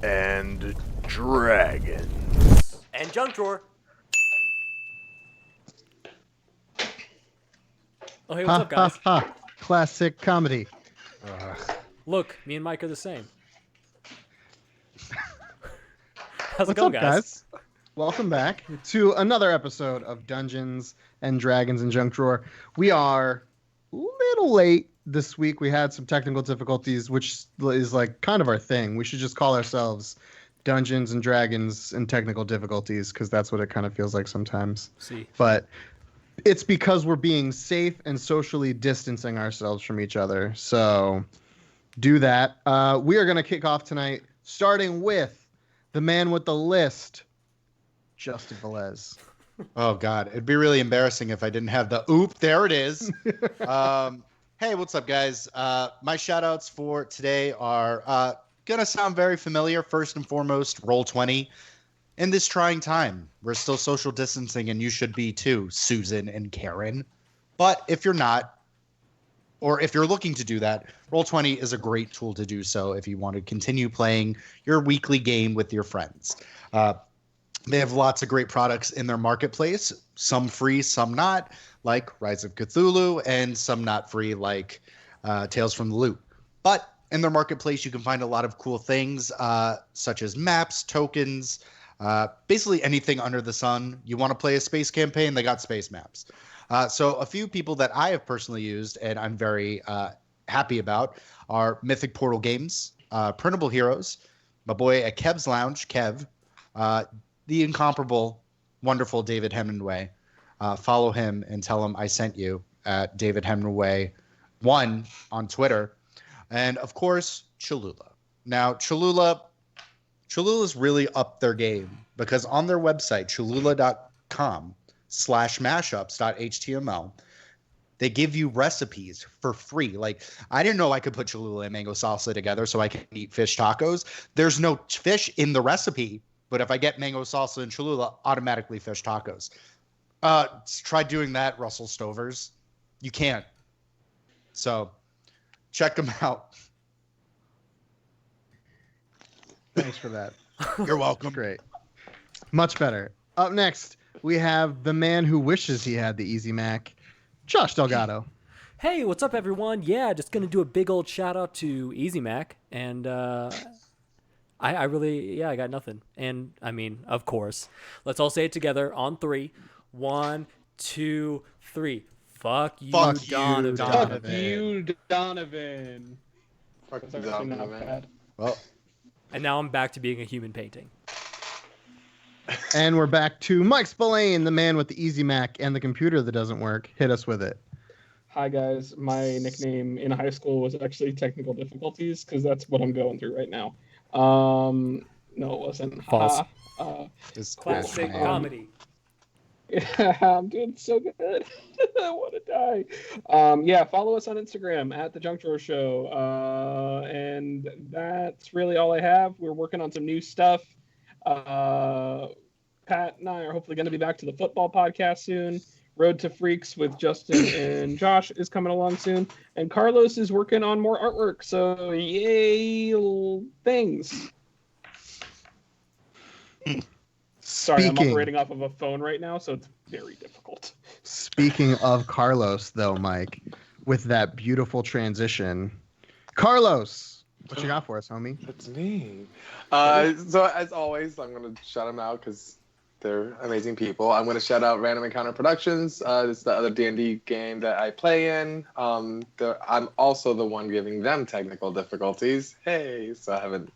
and dragons. And junk drawer. Oh, hey, what's up, guys? Ha. Classic comedy. Look, me and Mike are the same. How's it What's going, up, guys? Welcome back to another episode of Dungeons and Dragons and Junk Drawer. We are a little late this week. We had some technical difficulties, which is like kind of our thing. We should just call ourselves Dungeons and Dragons and Technical Difficulties because that's what it kind of feels like sometimes. See. But it's because we're being safe and socially distancing ourselves from each other. So do that. We are going to kick off tonight, starting with the man with the list, Justin Velez. Oh, God. It'd be really embarrassing if I didn't have the oop. There it is. Hey, what's up, guys? My shout-outs for today are going to sound very familiar. First and foremost, Roll20. In this trying time, we're still social distancing, and you should be too, Susan and Karen. But if you're not, or if you're looking to do that, Roll20 is a great tool to do so if you want to continue playing your weekly game with your friends. They have lots of great products in their marketplace, some free, some not, like Rise of Cthulhu, and some not free, like Tales from the Loop. But in their marketplace, you can find a lot of cool things, such as maps, tokens, basically anything under the sun. You want to play a space campaign, they got space maps. So a few people that I have personally used and I'm very happy about are Mythic Portal Games, Printable Heroes, my boy at Kev's Lounge, Kev, the incomparable, wonderful David Hemingway. Follow him and tell him I sent you at David Hemingway 1 on Twitter. And, of course, Cholula. Now, Cholula's really upped their game because on their website, cholula.com/mashups.html, they give you recipes for free. Like, I didn't know I could put Cholula and mango salsa together so I can eat fish tacos. There's no fish in the recipe, but if I get mango salsa and Cholula, automatically fish tacos. Try doing that, Russell Stovers. You can't. So check them out. Thanks for that. You're welcome. Great. Much better. Up next, we have the man who wishes he had the Easy Mac, Josh Delgado. Hey, what's up, everyone? Yeah, just going to do a big old shout out to Easy Mac. And I really, I got nothing. And I mean, of course, let's all say it together on 3. 1, 2, 3. Fuck you, Donovan. Fuck you, Donovan. Fuck That's actually not Donovan. bad. Well, And now I'm back to being a human painting. And we're back to Mike Spillane, the man with the Easy Mac and the computer that doesn't work. Hit us with it. Hi, guys. My nickname in high school was actually Technical Difficulties because that's what I'm going through right now. No, it wasn't. False. it's Classic comedy. Yeah, I'm doing so good. I want to die. Follow us on Instagram at The Junk Drawer Show. And that's really all I have. We're working on some new stuff. Pat and I are hopefully going to be back to the football podcast soon. Road to Freaks with Justin and Josh is coming along soon. And Carlos is working on more artwork. So, yay, things. Sorry, I'm operating off of a phone right now, so it's very difficult. Speaking of Carlos, though, Mike, with that beautiful transition, Carlos, what you got for us, homie? That's me. So as always, I'm going to shout them out because they're amazing people. I'm going to shout out Random Encounter Productions. This is the other D&D game that I play in. I'm also the one giving them technical difficulties. Hey, so I haven't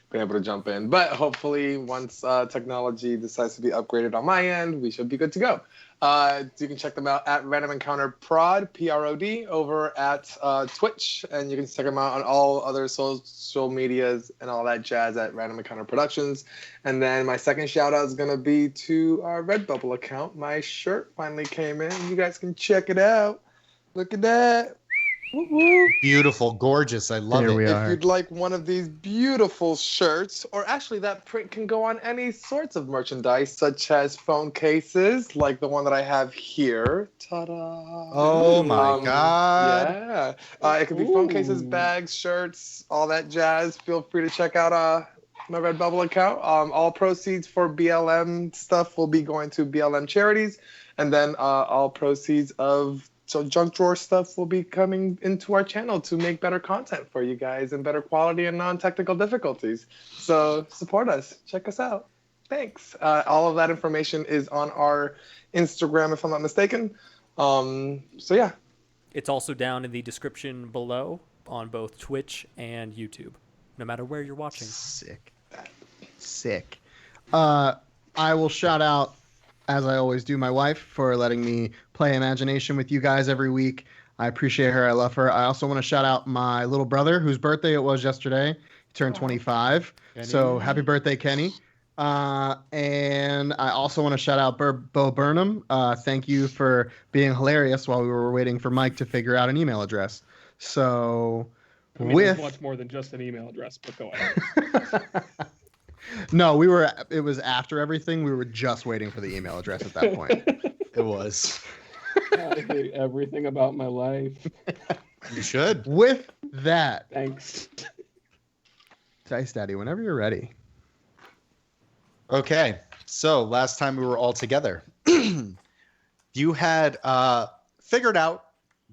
been able to jump in. But hopefully once technology decides to be upgraded on my end, we should be good to go. You can check them out at Random Encounter Prod, P-R-O-D, over at Twitch. And you can check them out on all other social medias and all that jazz at Random Encounter Productions. And then my second shout out is going to be to our Redbubble account. My shirt finally came in. You guys can check it out. Look at that. Woo-woo. beautiful, gorgeous. I love Here it. we If are. you'd like one of these beautiful shirts, or actually that print can go on any sorts of merchandise, such as phone cases, like the one that I have here. Ta-da! Oh my God. Yeah. It could be phone cases, Ooh. bags, shirts, all that jazz. Feel free to check out my Redbubble account. All proceeds for BLM stuff will be going to BLM charities, and then all proceeds of junk drawer stuff will be coming into our channel to make better content for you guys and better quality and non-technical difficulties. So support us, check us out. Thanks. All of that information is on our Instagram, if I'm not mistaken. So yeah. It's also down in the description below on both Twitch and YouTube, no matter where you're watching. Sick. I will shout out, as I always do, my wife for letting me play Imagination with you guys every week. I appreciate her. I love her. I also want to shout out my little brother, whose birthday it was yesterday. He turned 25. Kenny. So happy birthday, Kenny. And I also want to shout out Bo Burnham. Thank you for being hilarious while we were waiting for Mike to figure out an email address. So I mean, with there's much more than just an email address, but go ahead. No, it was after everything. We were just waiting for the email address at that point. It was. I hate everything about my life. You should. With that, Thanks. Dice Daddy, whenever you're ready. Okay, so last time we were all together, you had figured out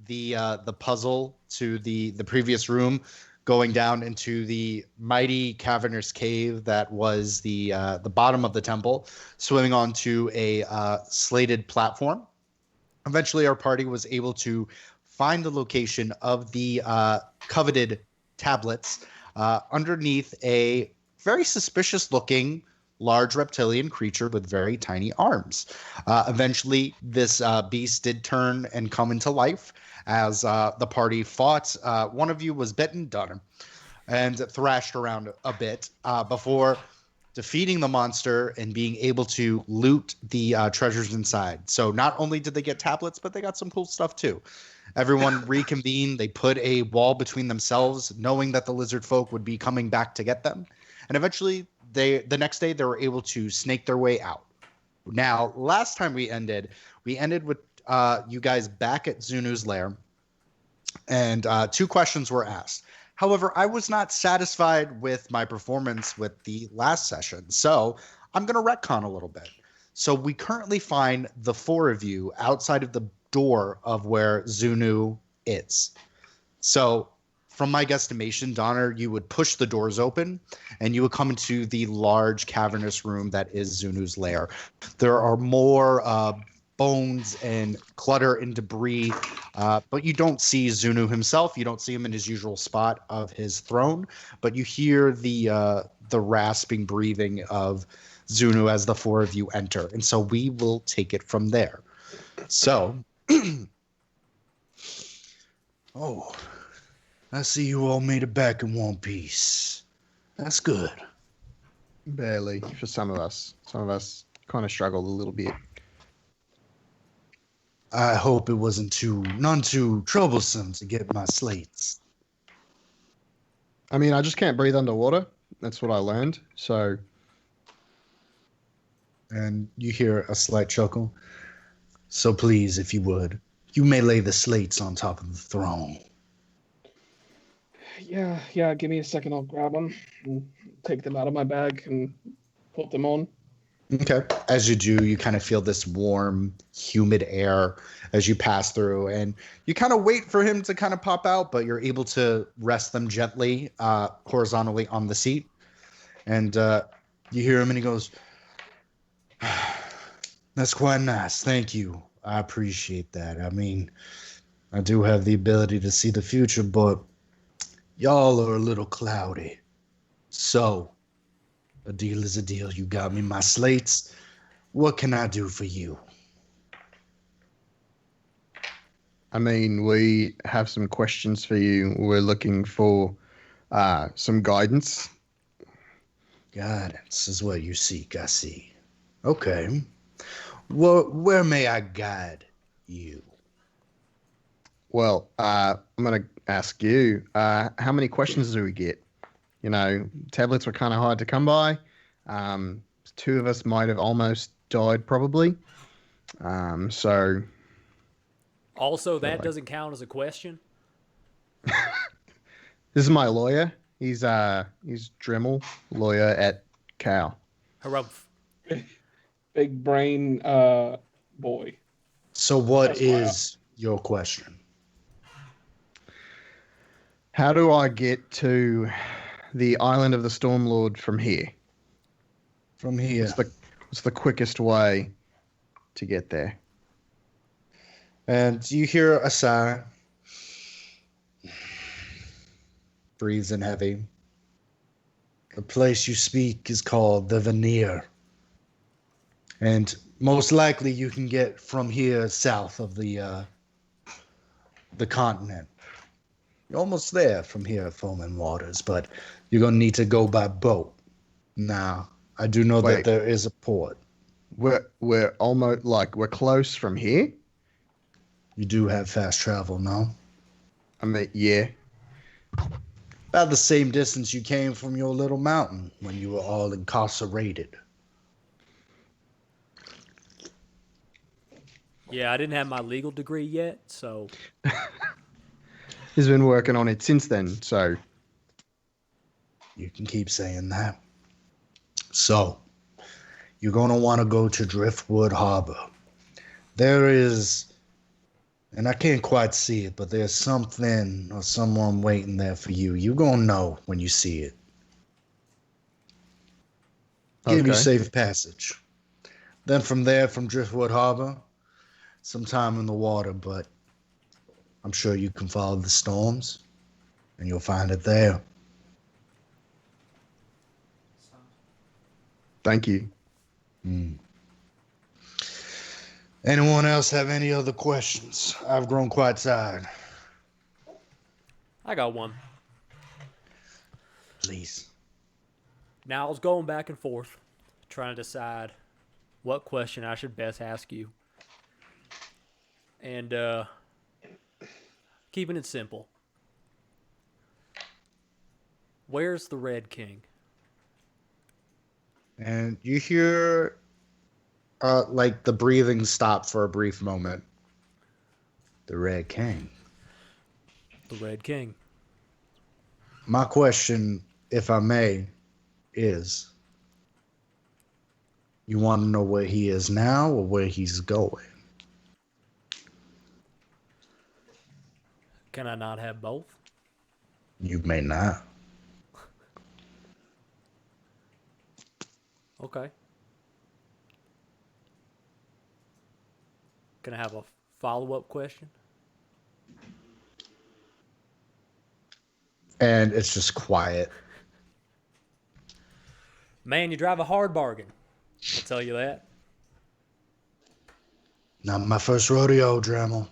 the puzzle to the previous room, going down into the mighty cavernous cave that was the bottom of the temple, swimming onto a slated platform. Eventually, our party was able to find the location of the coveted tablets underneath a very suspicious-looking large reptilian creature with very tiny arms. Eventually, this beast did turn and come into life as the party fought. One of you was bitten, done, and thrashed around a bit before defeating the monster and being able to loot the treasures inside. So not only did they get tablets, but they got some cool stuff too. Everyone reconvened. They put a wall between themselves, knowing that the lizard folk would be coming back to get them. And eventually, the next day, they were able to snake their way out. Now, last time we ended with you guys back at Zunu's lair, and 2 questions were asked. However, I was not satisfied with my performance with the last session, so I'm going to retcon a little bit. So we currently find the 4 of you outside of the door of where Zunu is. So from my guesstimation, Donner, you would push the doors open and you would come into the large cavernous room that is Zunu's lair. There are more bones and clutter and debris, but you don't see Zunu himself. You don't see him in his usual spot of his throne, but you hear the rasping breathing of Zunu as the 4 of you enter. And so we will take it from there. So, oh, I see you all made it back in one piece. That's good. Barely, for some of us. Some of us kind of struggled a little bit. I hope it wasn't none too troublesome to get my slates. I mean, I just can't breathe underwater. That's what I learned. So, And you hear a slight chuckle. So please, if you would, you may lay the slates on top of the throne. Yeah, give me a second. I'll grab them and take them out of my bag and put them on. Okay. As you do, you kind of feel this warm, humid air as you pass through, and you kind of wait for him to kind of pop out, but you're able to rest them gently, horizontally on the seat. And you hear him, and he goes, "That's quite nice. Thank you. I appreciate that. I mean, I do have the ability to see the future, but y'all are a little cloudy. So, a deal is a deal. You got me my slates. What can I do for you?" I mean, we have some questions for you. We're looking for some guidance. Guidance is what you seek, I see. Okay. Well, where may I guide you? Well, I'm going to ask you, how many questions do we get? You know, tablets were kind of hard to come by. 2 of us might have almost died, probably. So... Also, that doesn't count as a question. This is my lawyer. He's Dremel, lawyer at Cal. Harumph. Big brain boy. So what That's wild. is your question? How do I get to the island of the Stormlord from here? From here. What's the quickest way to get there? And you hear a sigh. Breathes in heavy. The place you speak is called the Veneer. And most likely you can get from here south of the continent. You're almost there from here at Foaming Waters, but you're going to need to go by boat. Now, I do know that Wait. there is a port. We're almost we're close from here. You do have fast travel, no? I mean, yeah. About the same distance you came from your little mountain when you were all incarcerated. Yeah, I didn't have my legal degree yet, so He's been working on it since then. So You can keep saying that. So, you're going to want to go to Driftwood Harbor. There is, and I can't quite see it, but there's something or someone waiting there for you. You're going to know when you see it. Give you Okay. safe passage. Then from there, from Driftwood Harbor, some time in the water, but I'm sure you can follow the storms and you'll find it there. thank you. Anyone else have any other questions? I've grown quite tired. I got one. Please. Now I was going back and forth, trying to decide what question I should best ask you. And keeping it simple. Where's the Red King? And you hear like the breathing stop for a brief moment. The Red King. The Red King. My question, if I may, is you want to know where he is now or where he's going? Can I not have both? You may not. Okay. Can I have a follow-up question? And it's just quiet. Man, you drive a hard bargain. I'll tell you that. Not my first rodeo, Dremel.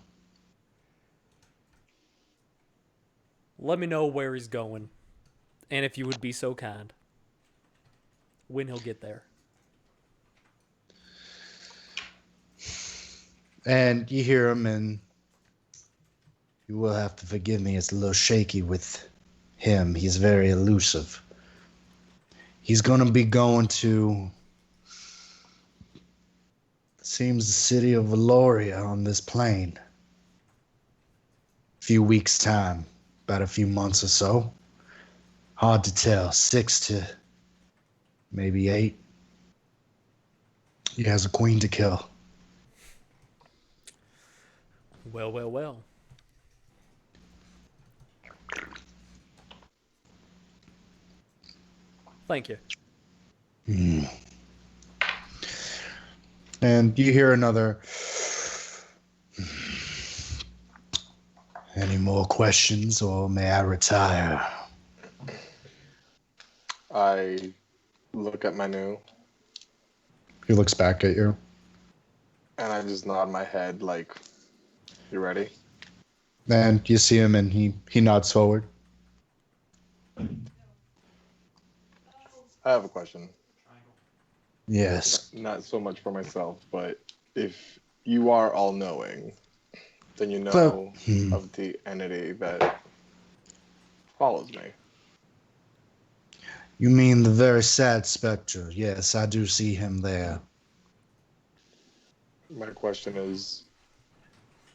Let me know where he's going. And if you would be so kind, when he'll get there. And you hear him, and you will have to forgive me. It's a little shaky with him. He's very elusive. He's going to be going to, seems the city of Valoria on this plane. A few weeks' time, about a few months or so. Hard to tell, 6 to maybe 8. He has a queen to kill. Well, well, well. Thank you. And you hear another. Any more questions, or may I retire? I look at Manu He looks back at you. and I just nod my head like, you ready? And you see him, and he nods forward. I have a question. Yes. Not so much for myself, but if you are all knowing, then you know Well, of the entity that follows me. You mean the very sad specter? Yes, I do see him there. My question is,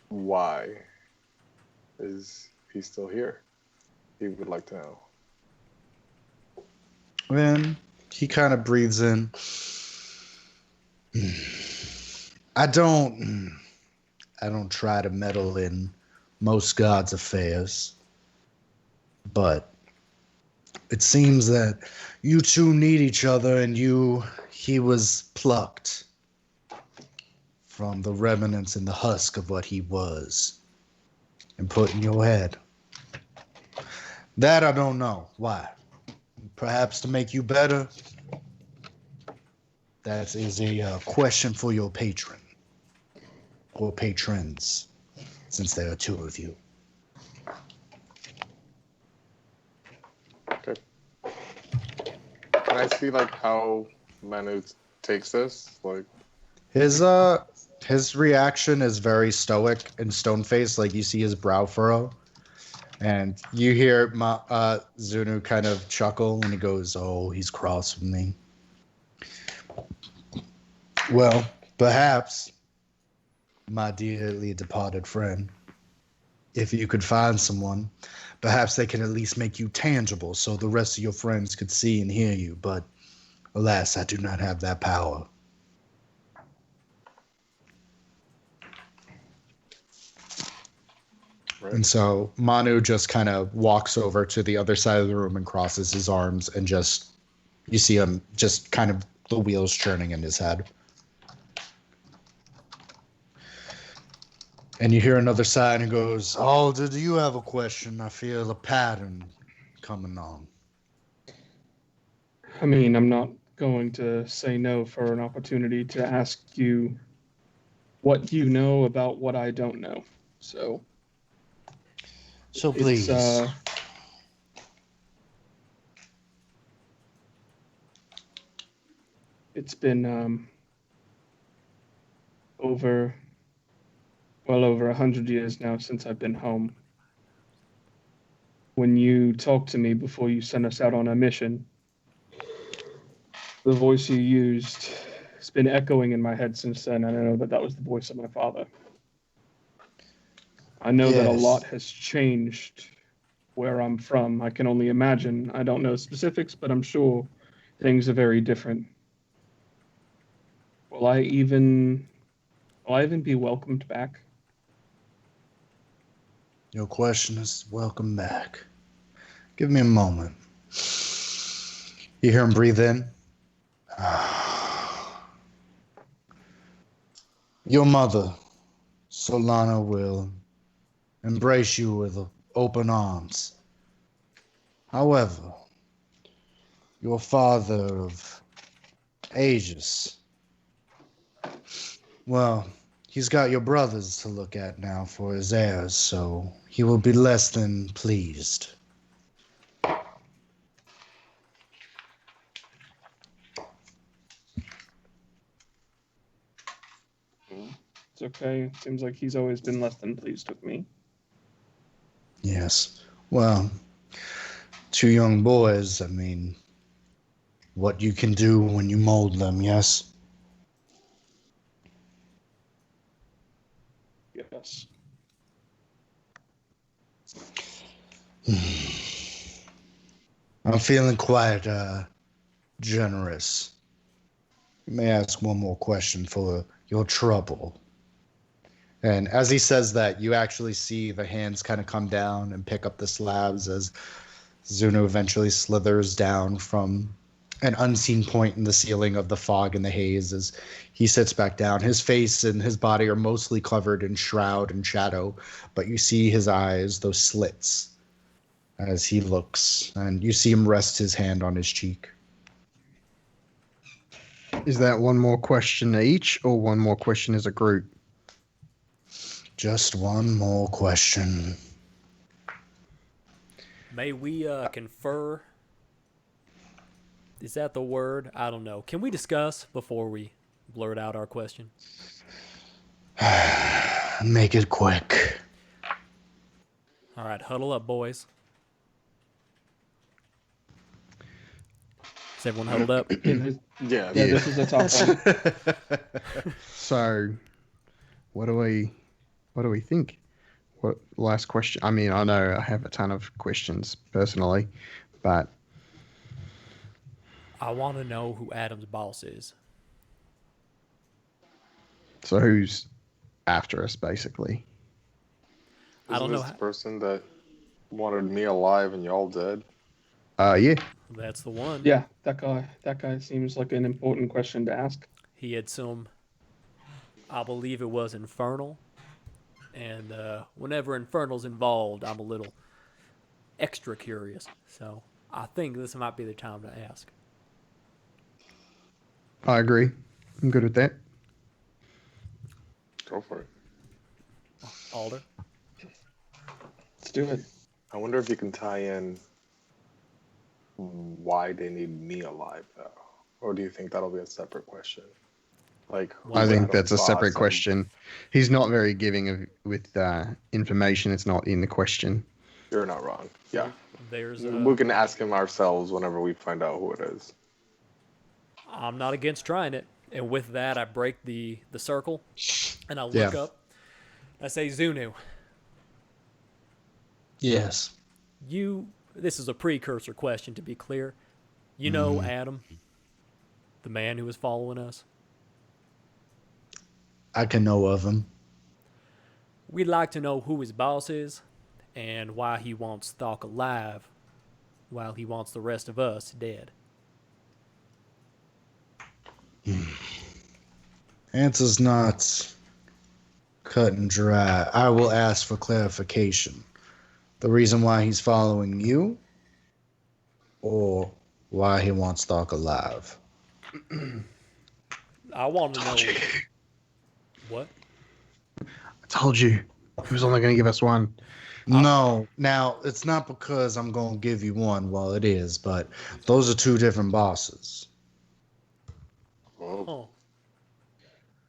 why is he still here? He would like to know. Then he kind of breathes in. I don't try to meddle in most gods' affairs, but it seems that you two need each other, and he was plucked from the remnants and the husk of what he was and put in your head. That I don't know. Why? Perhaps to make you better? That is a question for your patron. Or patrons, since there are two of you. Okay. Can I see like how Manu takes this? Like His reaction is very stoic and stone-faced. Like you see his brow furrow, and you hear Zunu kind of chuckle, and he goes, "Oh, he's cross with me." Well, perhaps, my dearly departed friend, if you could find someone, perhaps they could at least make you tangible, so the rest of your friends could see and hear you. But alas, I do not have that power. right. And so Manu just kind of walks over to the other side of the room and crosses his arms, and just you see him just kind of the wheels churning in his head. And you hear another side and goes, "Alder, do you have a question? I feel a pattern coming on." I mean, I'm not going to say no for an opportunity to ask you what you know about what I don't know. So please. It's been well over 100 years now since I've been home. When you talked to me before you sent us out on a mission, the voice you used has been echoing in my head since then, and I know that was the voice of my father. I know that a Yes. lot has changed where I'm from. I can only imagine. I don't know specifics, but I'm sure things are very different. Will I even be welcomed back? Your question is welcome back. Give me a moment. You hear him breathe in? Your mother, Solana, will embrace you with open arms. However, your father of ages, well, he's got your brothers to look at now for his heirs, so he will be less than pleased. It's okay. It seems like he's always been less than pleased with me. Yes. Well, two young boys, I mean, what you can do when you mold them, yes? Yes. I'm feeling quite generous. You may ask one more question for your trouble. And as he says that, you actually see the hands kind of come down and pick up the slabs as Zunu eventually slithers down from an unseen point in the ceiling of the fog and the haze as he sits back down. His face and his body are mostly covered in shroud and shadow, but you see his eyes, those slits, as he looks, and you see him rest his hand on his cheek. Is that one more question each, or one more question as a group? Just one more question. May we confer? Is that the word? I don't know. Can we discuss before we blurt out our question? Make it quick. All right, huddle up, boys. Is everyone huddled up? Yeah. This is a tough one. So, what do we think? What last question? I mean, I know I have a ton of questions personally, but I want to know who Adam's boss is. So who's after us, basically? I don't Isn't know this how, the person that wanted me alive and y'all dead? Yeah. that's the one. Yeah, that guy. That guy seems like an important question to ask. He had some, I believe it was infernal. And whenever infernal's involved, I'm a little extra curious. So I think this might be the time to ask. I agree. I'm good with that. Go for it. Alder? Let's do it. I wonder if you can tie in why they need me alive, though. Or do you think that'll be a separate question? Like, Well, I who's think Adam's that's a boss separate and- question. He's not very giving with information. It's not in the question. You're not wrong. Yeah. There's We can ask him ourselves whenever we find out who it is. I'm not against trying it. And with that, I break the circle and I look Yeah. up. I say, Zunu, Yes. this is a precursor question to be clear. You know Adam, the man who was following us? I can know of him. We'd like to know who his boss is and why he wants Thok alive while he wants the rest of us dead. Answer's not cut and dry. I will ask for clarification. The reason why he's following you, or why he wants Thok alive? I want to know what? I told you. He was only going to give us one. No, now it's not because I'm going to give you one. Well, it is, but those are two different bosses. Oh, Oh,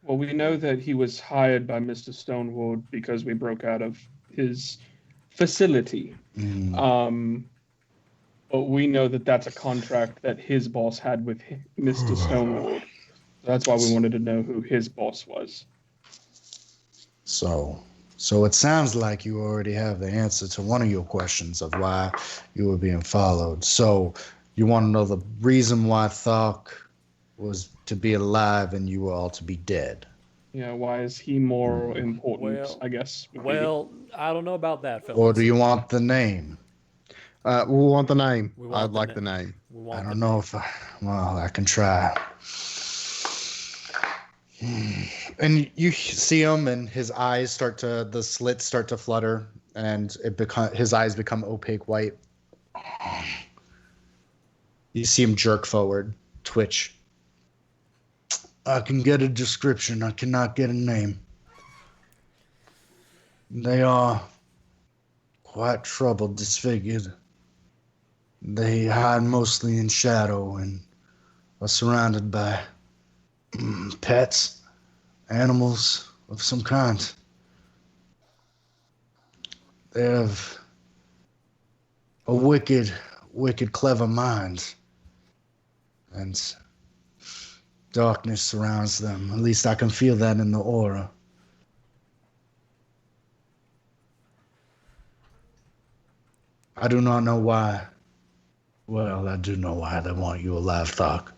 Well, we know that he was hired by Mr. Stonewood because we broke out of his facility. But we know that that's a contract that his boss had with Mr. Stonewood. That's why we wanted to know who his boss was. So it sounds like you already have the answer to one of your questions of why you were being followed. So you want to know the reason why Thok was to be alive and you were all to be dead. Yeah, why is he more important? Well- I guess. would be- well, I don't know about that, fellas. Or do you want the name? We want the name. We want I'd the like na- the name. We want I the don't know name. if I can try. And you see him, and his eyes the slits start to flutter, and his eyes become opaque white. You see him jerk forward, twitch. I can get a description. I cannot get a name. They are quite troubled, disfigured. They hide mostly in shadow and are surrounded by pets, animals of some kind. They have a wicked, clever mind, and darkness surrounds them. At least I can feel that in the aura. I do not know why. Well, I do know why they want you alive, Thok.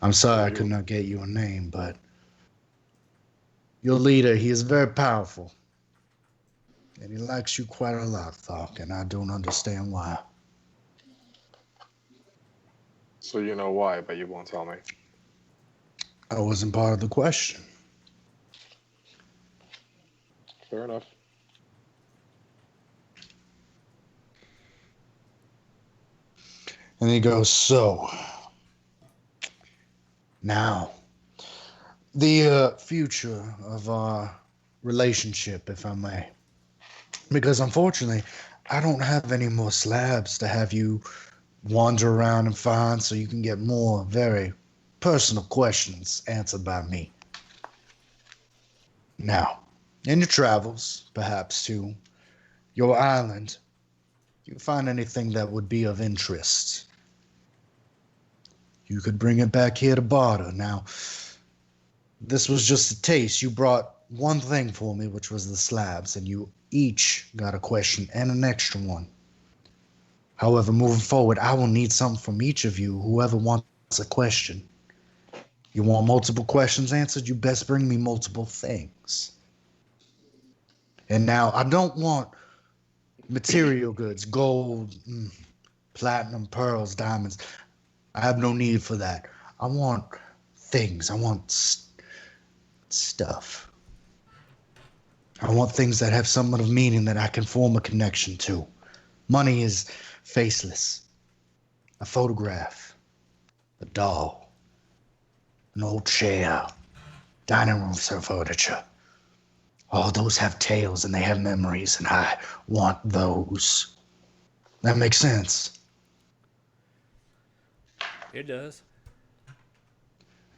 I'm sorry I could not get you a name, but your leader, he is very powerful. And he likes you quite a lot, Thok, and I don't understand why. so you know why, but you won't tell me. I wasn't part of the question. Fair enough. And he goes, so, now, the future of our relationship, if I may. Because unfortunately, I don't have any more slabs to have you wander around and find, so you can get more very personal questions answered by me. Now, in your travels, perhaps to your island, you find anything that would be of interest, you could bring it back here to barter. Now, this was just a taste. You brought one thing for me, which was the slabs, and you each got a question and an extra one. However, moving forward, I will need something from each of you, whoever wants a question. You want multiple questions answered? You best bring me multiple things. And now, I don't want material goods, gold, platinum, pearls, diamonds. I have no need for that. I want things. I want stuff. I want things that have somewhat of meaning that I can form a connection to. Money is faceless. A photograph, a doll, an old chair, dining room furniture. All those have tales and they have memories, and I want those. That makes sense. It does.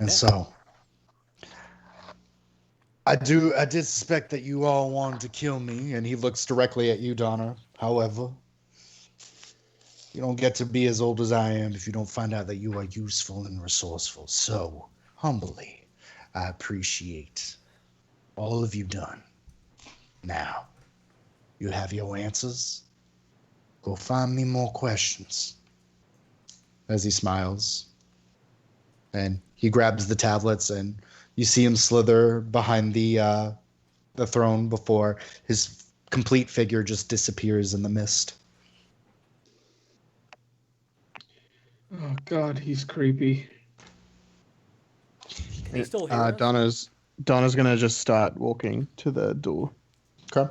And Yeah. so, I did suspect that you all wanted to kill me, and he looks directly at you, Donna. However, you don't get to be as old as I am if you don't find out that you are useful and resourceful. So, humbly, I appreciate all of you done. Now, you have your answers. Go find me more questions. As he smiles, and he grabs the tablets, and you see him slither behind the throne before his complete figure just disappears in the mist. Oh God, he's creepy. Can he still hear us? Donna's gonna just start walking to the door. Okay.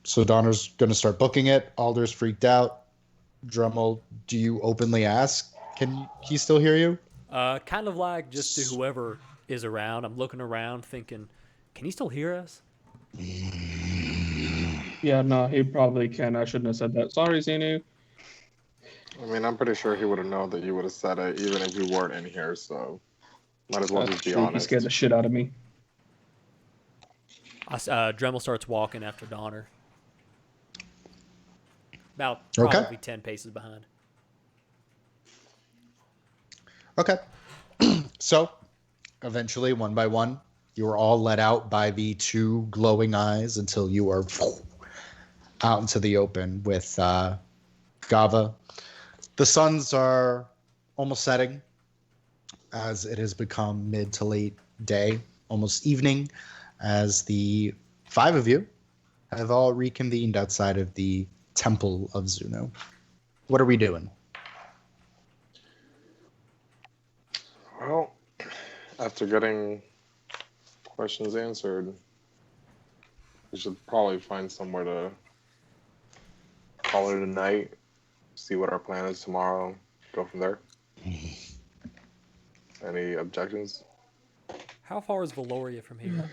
So Donner's going to start booking it. Alder's freaked out. Drummel, do you openly ask? Can he still hear you? Kind of like just to whoever is around. I'm looking around thinking, can he still hear us? Yeah, no, he probably can. I shouldn't have said that. Sorry, Zenu. I mean, I'm pretty sure he would have known that you would have said it even if you weren't in here, so might as well just be True. He honest. scared the shit out of me. Dremel starts walking after Donner. About Okay. probably 10 paces behind. Okay. So, eventually, one by one, you are all let out by the two glowing eyes until you are out into the open with Gava. The suns are almost setting as it has become mid to late day, almost evening, as the five of you have all reconvened outside of the Temple of Zunu. What are we doing? Well, after getting questions answered, we should probably find somewhere to call it a night, see what our plan is tomorrow, go from there. Any objections? How far is Valoria from here?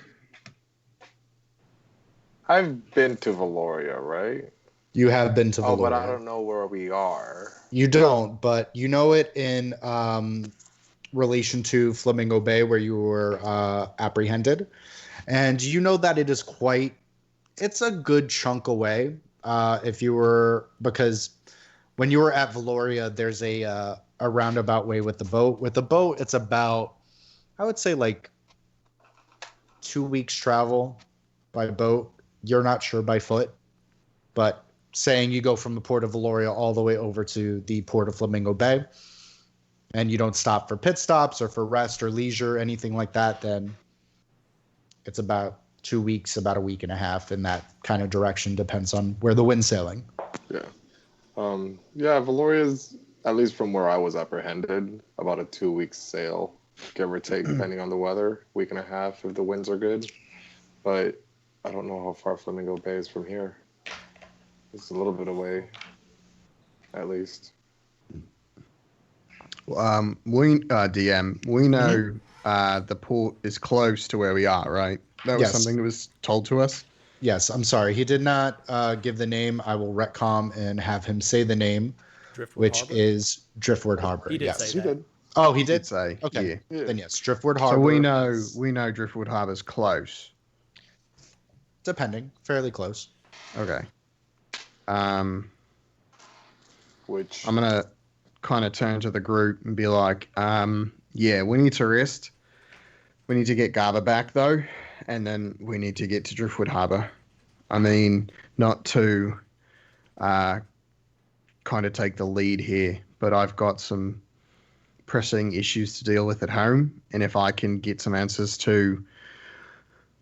I've been to Valoria, right? You have been to Valoria. Oh, but I don't know where we are. You don't, but you know it in relation to Flamingo Bay, where you were apprehended. And you know that it is it's a good chunk away. Because when you were at Valoria, there's a roundabout way with the boat. With the boat, it's about, I would say, like 2 weeks travel by boat. You're not sure by foot, but saying you go from the port of Valoria all the way over to the port of Flamingo Bay, and you don't stop for pit stops or for rest or leisure, anything like that, then it's about 2 weeks, about a week and a half in that kind of direction. Depends on where the wind's sailing. Yeah. Valoria's, at least from where I was apprehended, about a 2 week sail, give or take, depending on the weather. Week and a half if the winds are good. But I don't know how far Flamingo Bay is from here. It's a little bit away, at least. DM, we know the port is close to where we are, right? That was Yes. something that was told to us. Yes, I'm sorry. He did not give the name. I will retcom and have him say the name, Driftwood which Harbor? is Driftwood Harbor. He did Yes. say that. Oh, he Did did? say, Okay. yeah. Then yes, Driftwood Harbor. So we is- know Driftwood Harbor's close. Depending. Fairly close. Okay. Which I'm gonna kind of turn to the group and be like, yeah, we need to rest. We need to get Gava back though, and then we need to get to Driftwood Harbor. I mean, not to kind of take the lead here, but I've got some pressing issues to deal with at home, and if I can get some answers to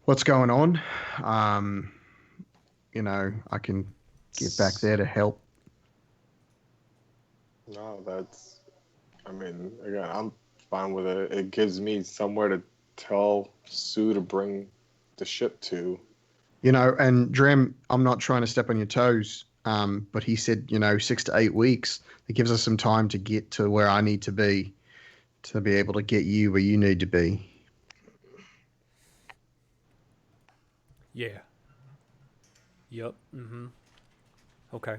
what's going on, I can get back there to help. No, that's. I mean, again, I'm fine with it. It gives me somewhere to tell Sue to bring the ship to. And Drem, I'm not trying to step on your toes, but he said, 6 to 8 weeks. It gives us some time to get to where I need to be able to get you where you need to be. Yeah. Yep. Mm-hmm. Okay.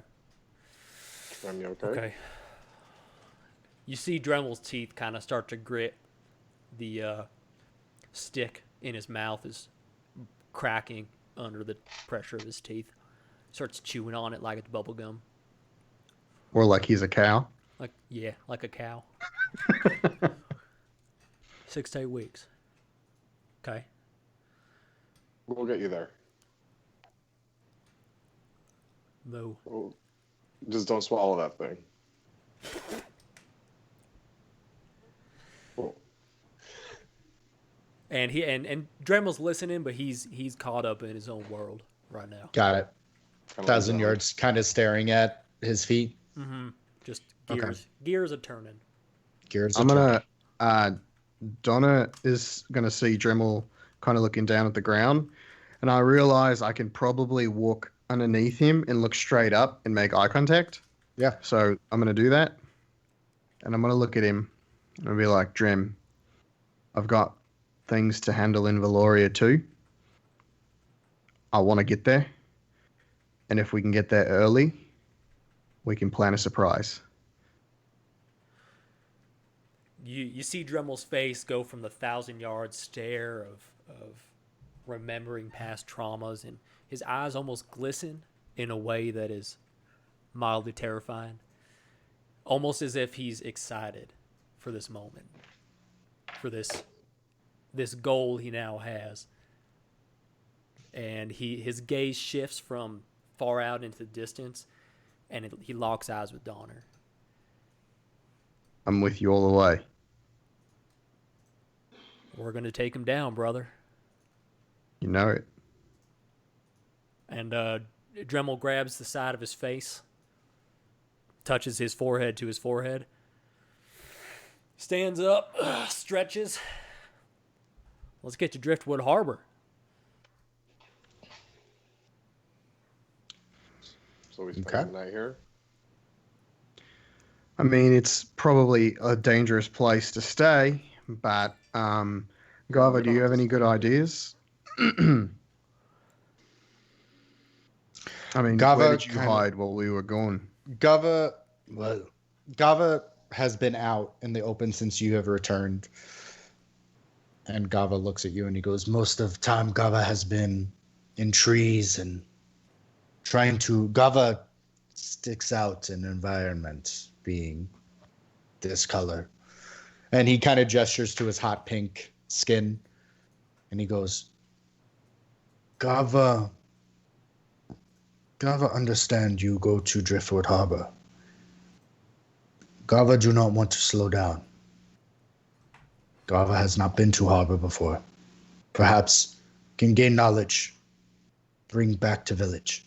Am you okay? Okay. You see Dremel's teeth kind of start to grit. The stick in his mouth is cracking under the pressure of his teeth. Starts chewing on it like it's bubble gum. Or like he's a cow. Like a cow. 6 to 8 weeks. Okay. We'll get you there. No. Well, just don't swallow that thing. Cool. And Dremel's listening, but he's caught up in his own world right now. Got it. Kinda 1,000 like yards, kind of staring at his feet. Mm-hmm. Just Okay. gears are turning. Gears. I'm gonna. Donna is gonna see Dremel kind of looking down at the ground, and I realize I can probably walk underneath him and look straight up and make eye contact. Yeah. So I'm gonna do that, and I'm gonna look at him and I'll be like, Drem, I've got things to handle in Valoria too. I want to get there, and if we can get there early, we can plan a surprise. You see Dremel's face go from the 1,000-yard stare of remembering past traumas, and his eyes almost glisten in a way that is mildly terrifying. Almost as if he's excited for this moment, for this goal he now has. And his gaze shifts from far out into the distance, and he locks eyes with Donner. I'm with you all the way. We're going to take him down, brother. You know it. And Dremel grabs the side of his face, touches his forehead to his forehead, stands up, stretches. Let's get to Driftwood Harbor. So we spend Okay. the night here. I mean, it's probably a dangerous place to stay, but Gava, do you have any good ideas? I mean, Gava where did you kinda- hide while we were gone? Gava has been out in the open since you have returned. And Gava looks at you and he goes, most of the time Gava has been in trees and Gava sticks out in environment being this color. And he kind of gestures to his hot pink skin and he goes, Gava understand you go to Driftwood Harbor. Gava do not want to slow down. Gava has not been to Harbor before. Perhaps can gain knowledge, bring back to village.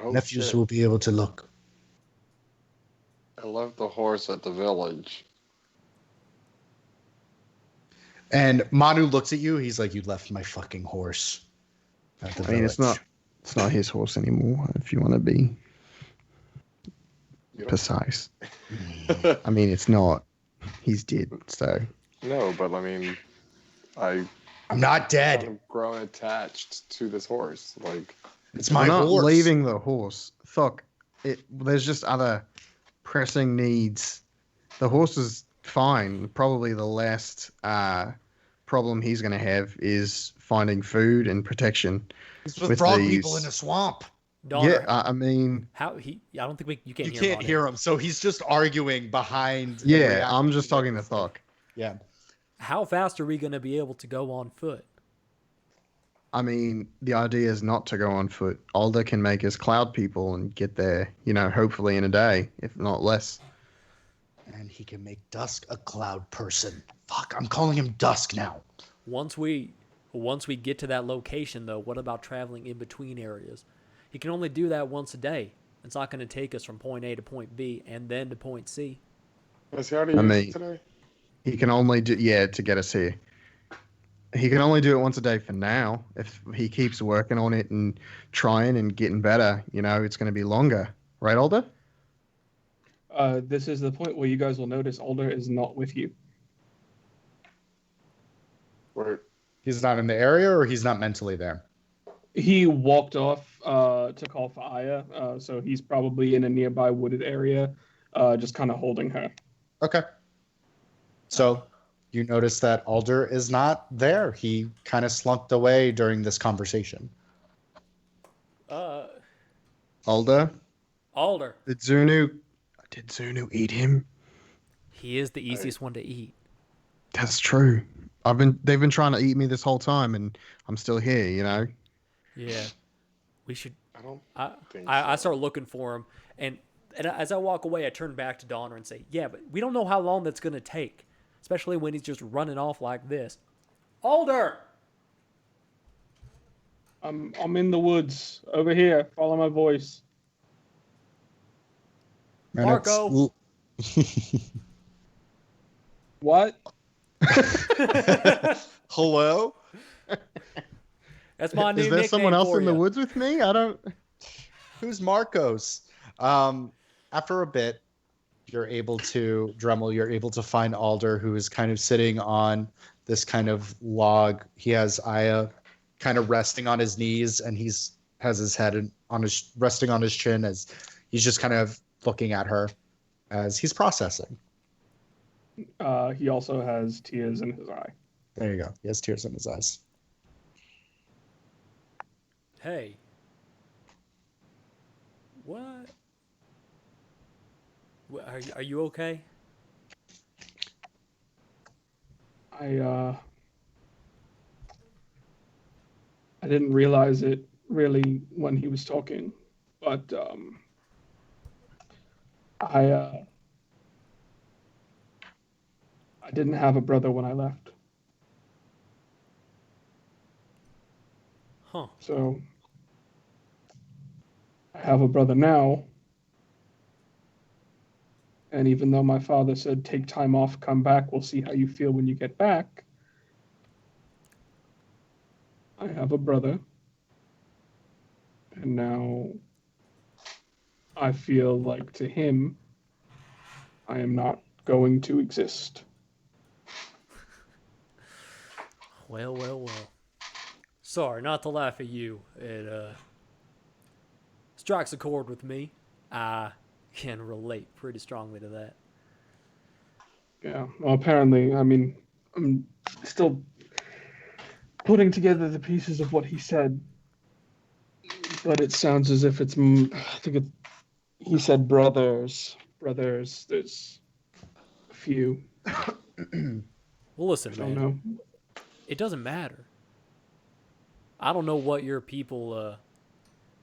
Oh, Nephews shit. will be able to look. I left the horse at the village. And Manu looks at you. He's like, you left my fucking horse at the I mean, village. it's not his horse anymore, if you want to be You don't- precise. I mean, it's not. He's dead, so. No, but I mean, I'm not kind dead. of grown attached to this horse. Like, It's my We're not horse. leaving the horse. Thok, there's just other pressing needs. The horse is fine. Probably the last problem he's going to have is finding food and protection. It's with with frog these- people in a swamp. Donner, Yeah, I mean, I don't think you can't You hear can't him on hear here. him, so he's just arguing behind. and yeah, reacting I'm just to talking to everything. Thok. Yeah. How fast are we going to be able to go on foot? I mean, the idea is not to go on foot. Alder can make us cloud people and get there, hopefully in a day, if not less. And he can make Dusk a cloud person. Fuck, I'm calling him Dusk now. Once we get to that location, though, what about traveling in between areas? He can only do that once a day. It's not going to take us from point A to point B and then to point C. Was he already I used mean- it today? He can only do, to get us here. He can only do it once a day for now. If he keeps working on it and trying and getting better, it's going to be longer. Right, Alder? This is the point where you guys will notice Alder is not with you. Or He's not in the area, or he's not mentally there? He walked off to call for Aya, so he's probably in a nearby wooded area, just kind of holding her. Okay. So you notice that Alder is not there. He kind of slunked away during this conversation. Alder? Alder. Did Zunu eat him? He is the easiest one to eat. That's true. They've been trying to eat me this whole time, and I'm still here, Yeah. We should. I don't think I start looking for him, and as I walk away, I turn back to Donner and say, "Yeah, but we don't know how long that's gonna take, especially when he's just running off like this." Alder. I'm in the woods over here. Follow my voice. And Marco. What? Hello? That's my new Is there nickname someone else for in the ya. woods with me? I don't. Who's Marcos? After a bit, you're able to, Dremel, you're able to find Alder, who is kind of sitting on this kind of log. He has Aya kind of resting on his knees, and has his head resting on his chin as he's just kind of looking at her as he's processing. He also has tears in his eye. There you go. He has tears in his eyes. Hey. What? Are you okay? I didn't realize it really when he was talking, but I didn't have a brother when I left. Huh. So I have a brother now. And even though my father said, take time off, come back, we'll see how you feel when you get back, I have a brother. And now I feel like to him, I am not going to exist. Well. Sorry, not to laugh at you. It strikes a chord with me. I can relate pretty strongly to that. Yeah, well, apparently, I mean, I'm still putting together the pieces of what he said, but it sounds as if it's, I think he said brothers, there's a few. Well, listen, I don't man. know. It doesn't matter. I don't know what your people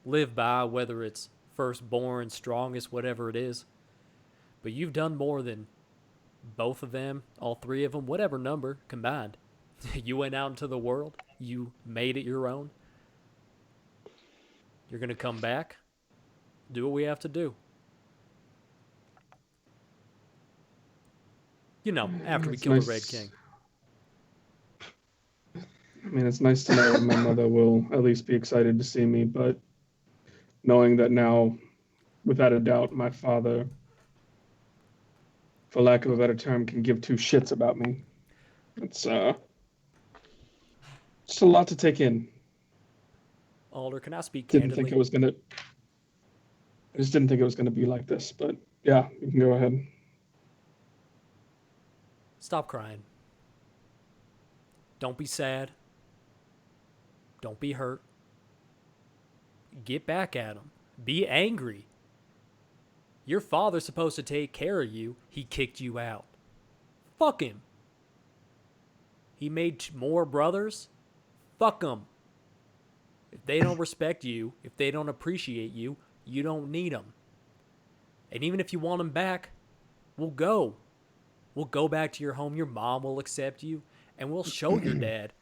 live by, whether it's firstborn, strongest, whatever it is. But you've done more than both of them, all three of them, whatever number combined. You went out into the world. You made it your own. You're going to come back. Do what we have to do. After we It's kill nice. the Red King. I mean, it's nice to know that my mother will at least be excited to see me, but knowing that now, without a doubt, my father, for lack of a better term, can give two shits about me. It's just a lot to take in. Alder, can I speak Didn't candidly? think it was gonna. I just didn't think it was gonna be like this, but yeah, you can go ahead. Stop crying. Don't be sad. Don't be hurt. Get back at him. Be angry. Your father's supposed to take care of you. He kicked you out. Fuck him. He made more brothers. Fuck him. If they don't respect you, if they don't appreciate you, you don't need them. And even if you want them back, we'll go. We'll go back to your home. Your mom will accept you, and we'll show your dad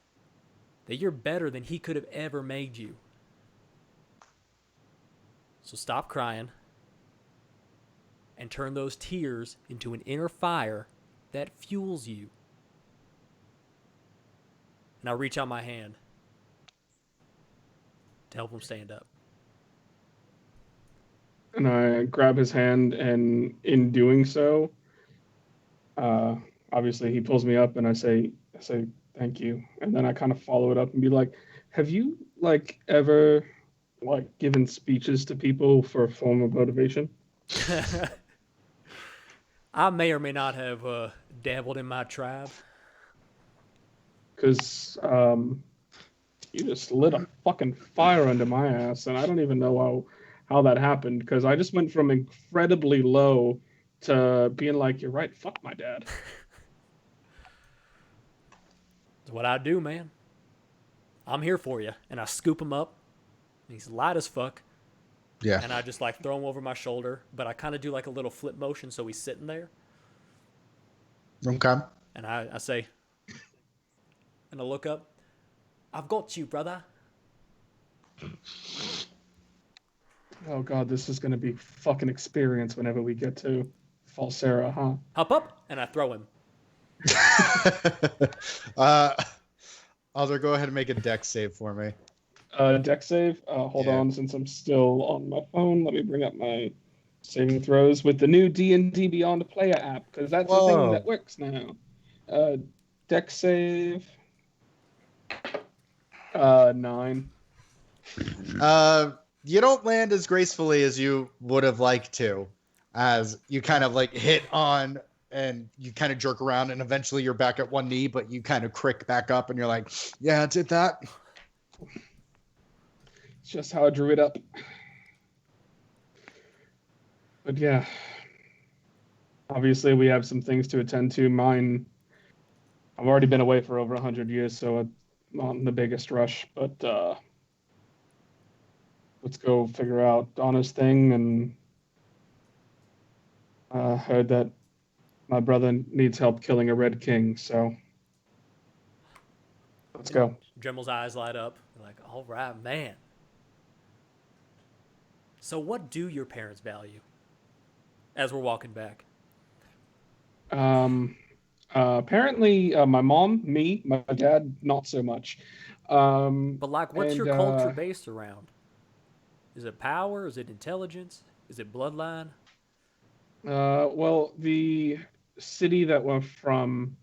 that you're better than he could have ever made you. So stop crying and turn those tears into an inner fire that fuels you. Now reach out my hand to help him stand up. And I grab his hand, and in doing so, obviously he pulls me up, and I say thank you, and then I kind of follow it up and be like, have you ever given speeches to people for a form of motivation? I may or may not have dabbled in my tribe. Because you just lit a fucking fire under my ass, and I don't even know how that happened, because I just went from incredibly low to being like, you're right, fuck my dad. It's what I do, man. I'm here for you. And I scoop him up. He's light as fuck. Yeah. And I just throw him over my shoulder, but I kind of do a little flip motion so he's sitting there. Okay. And I say, and I look up, I've got you, brother. Oh god, this is gonna be fucking experience whenever we get to Falsera, huh? Hop up, and I throw him. Alder, go ahead and make a dex save for me. Deck save. Hold Yeah. on, since I'm still on my phone, let me bring up my saving throws with the new D&D Beyond Player app, because that's a thing that works now. Deck save. 9. You don't land as gracefully as you would have liked to, as you kind of hit on and you kind of jerk around, and eventually you're back at one knee, but you kind of crick back up and you're like, yeah, I did that. It's just how I drew it up. But yeah, obviously we have some things to attend to. Mine, I've already been away for over 100 years, so I'm not in the biggest rush, but let's go figure out Donna's thing. And heard that my brother needs help killing a Red King, so let's go. Dremel's eyes light up. All right, man. So what do your parents value as we're walking back? Apparently, my mom, me, my dad, not so much. But what's your culture based around? Is it power? Is it intelligence? Is it bloodline? Well, the city that we're from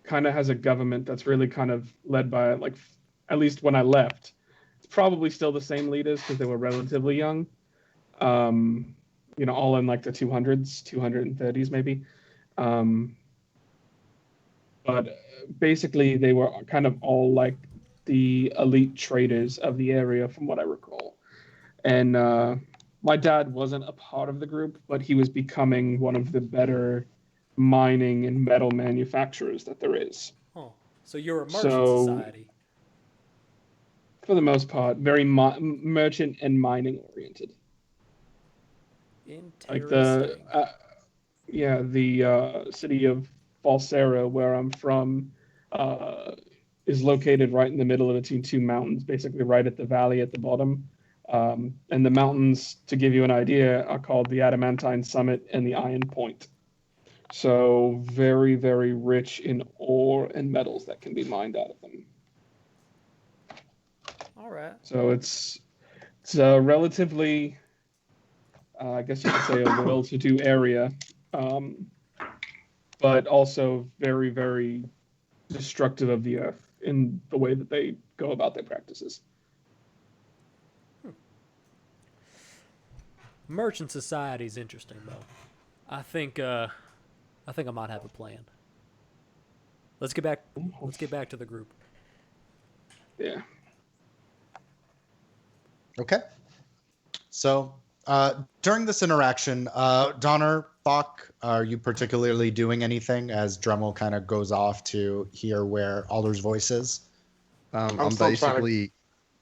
kind of has a government that's really kind of led by, at least when I left, it's probably still the same leaders because they were relatively young. All in the 200s, 230s maybe. But basically they were kind of all the elite traders of the area from what I recall. And my dad wasn't a part of the group, but he was becoming one of the better mining and metal manufacturers that there is. Oh, so you're a merchant society. For the most part, very merchant and mining oriented. Interesting. The city of Falsera, where I'm from, is located right in the middle of between two mountains, basically right at the valley at the bottom. And the mountains, to give you an idea, are called the Adamantine Summit and the Iron Point. So very, very rich in ore and metals that can be mined out of them. All right. So it's a relatively, I guess you could say, a well-to-do area, but also very, very destructive of the earth in the way that they go about their practices. Merchant society is interesting, though. I think I might have a plan. Let's get back to the group. Yeah. Okay. So during this interaction, Donner, Bach, are you particularly doing anything as Dremel kind of goes off to hear where Alder's voice is? I'm I'm still trying to- basically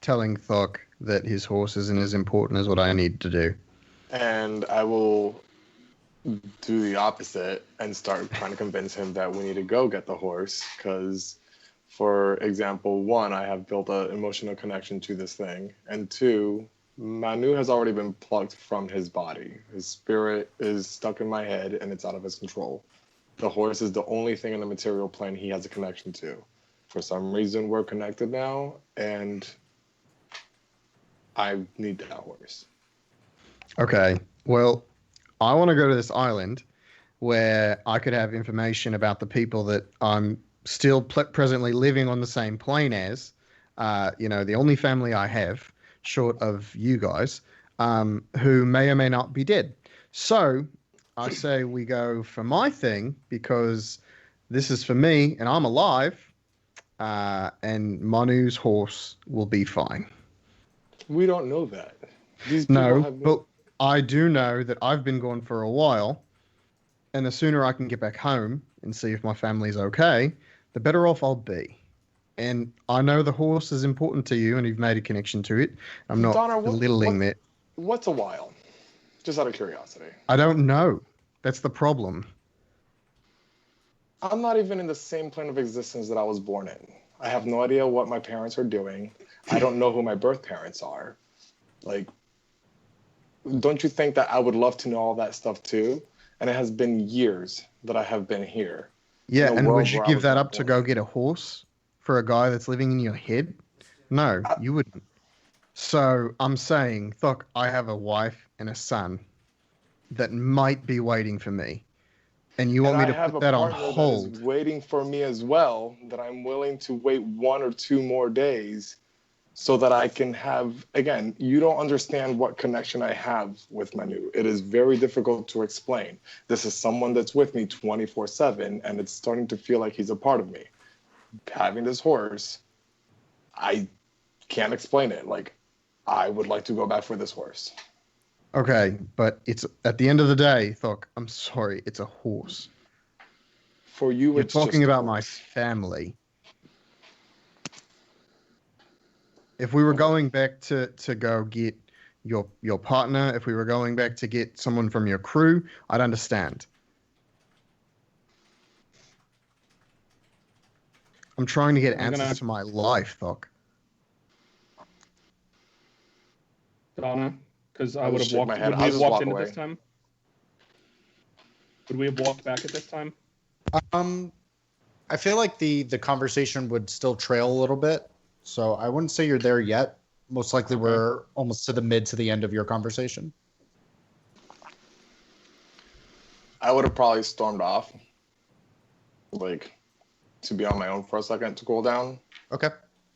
telling Thok that his horse isn't as important as what I need to do. And I will do the opposite and start trying to convince him that we need to go get the horse because, for example, one, I have built an emotional connection to this thing, and two, Manu has already been plucked from his body. His spirit is stuck in my head and it's out of his control. The horse is the only thing in the material plane he has a connection to. For some reason, we're connected now, and I need that horse. Okay, well, I want to go to this island where I could have information about the people that I'm still presently living on the same plane as. The only family I have, short of you guys, who may or may not be dead. So I say we go for my thing because this is for me and I'm alive, and Manu's horse will be fine. We don't know that. These people No, have but I do know that I've been gone for a while, and the sooner I can get back home and see if my family's okay, the better off I'll be. And I know the horse is important to you, and you've made a connection to it. I'm not Donna, belittling that. What's a while? Just out of curiosity. I don't know. That's the problem. I'm not even in the same plane of existence that I was born in. I have no idea what my parents are doing. I don't know who my birth parents are. Like, don't you think that I would love to know all that stuff too? And it has been years that I have been here. Yeah, and would you give that up to born. go get a horse for a guy that's living in your head? No, you wouldn't. So I'm saying, look, I have a wife and a son that might be waiting for me. And you want me to put that on hold? That is waiting for me as well, that I'm willing to wait 1 or 2 more days so that I can have, again, you don't understand what connection I have with Manu. It is very difficult to explain. This is someone that's with me 24/7, and it's starting to feel like he's a part of me. Having this horse, I can't explain it. Like, I would like to go back for this horse. Okay, but it's at the end of the day, Thok, I'm sorry, it's a horse. For you, You're it's talking just about my family. If we were going back to go get your partner, if we were going back to get someone from your crew, I'd understand. I'm trying to get answers to my life, Thok. Donna, because I would have walked. My head. Would we I'll have just walked walk into away. this time? Would we have walked back at this time? I feel like the conversation would still trail a little bit, so I wouldn't say you're there yet. Most likely, we're almost to the end of your conversation. I would have probably stormed off, like, to be on my own for a second to cool down. Okay.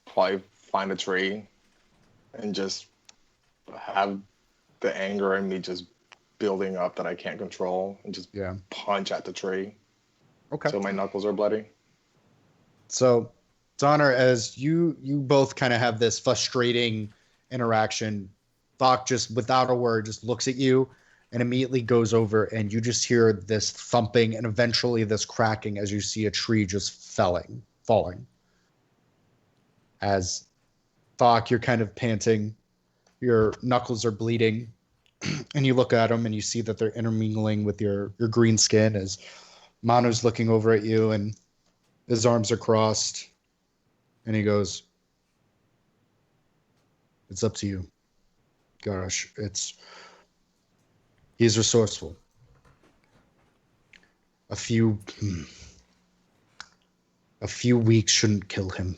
Probably find a tree and just have the anger in me just building up that I can't control and just punch at the tree until my knuckles are bloody. So, Donner, as you both kind of have this frustrating interaction, Thok just without a word just looks at you and immediately goes over, and you just hear this thumping and eventually this cracking as you see a tree just falling. As Thok, you're kind of panting, your knuckles are bleeding, and you look at them and you see that they're intermingling with your green skin as Manu's looking over at you and his arms are crossed, and he goes, "It's up to you. Gosh, he's resourceful. A few weeks shouldn't kill him,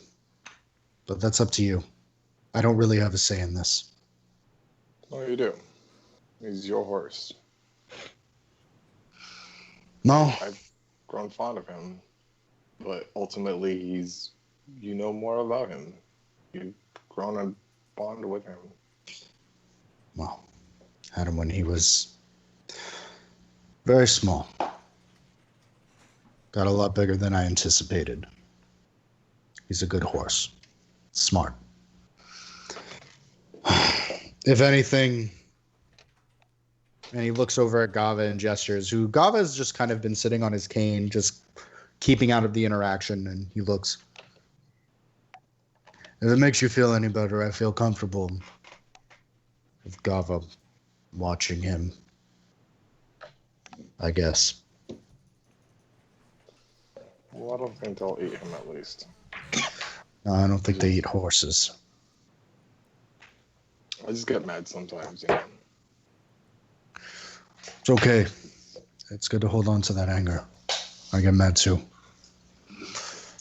but that's up to you. I don't really have a say in this." Oh, you do. He's your horse. No. I've grown fond of him, but ultimately you know more about him. You've grown a bond with him. Well, had him when he was very small. Got a lot bigger than I anticipated. He's a good horse. Smart. If anything, and he looks over at Gava and gestures, who Gava has just kind of been sitting on his cane, just keeping out of the interaction, and he looks. If it makes you feel any better, I feel comfortable with Gava watching him, I guess. Well, I don't think they'll eat him at least. No, I don't think they eat horses. I just get mad sometimes, you know. It's okay. It's good to hold on to that anger. I get mad too.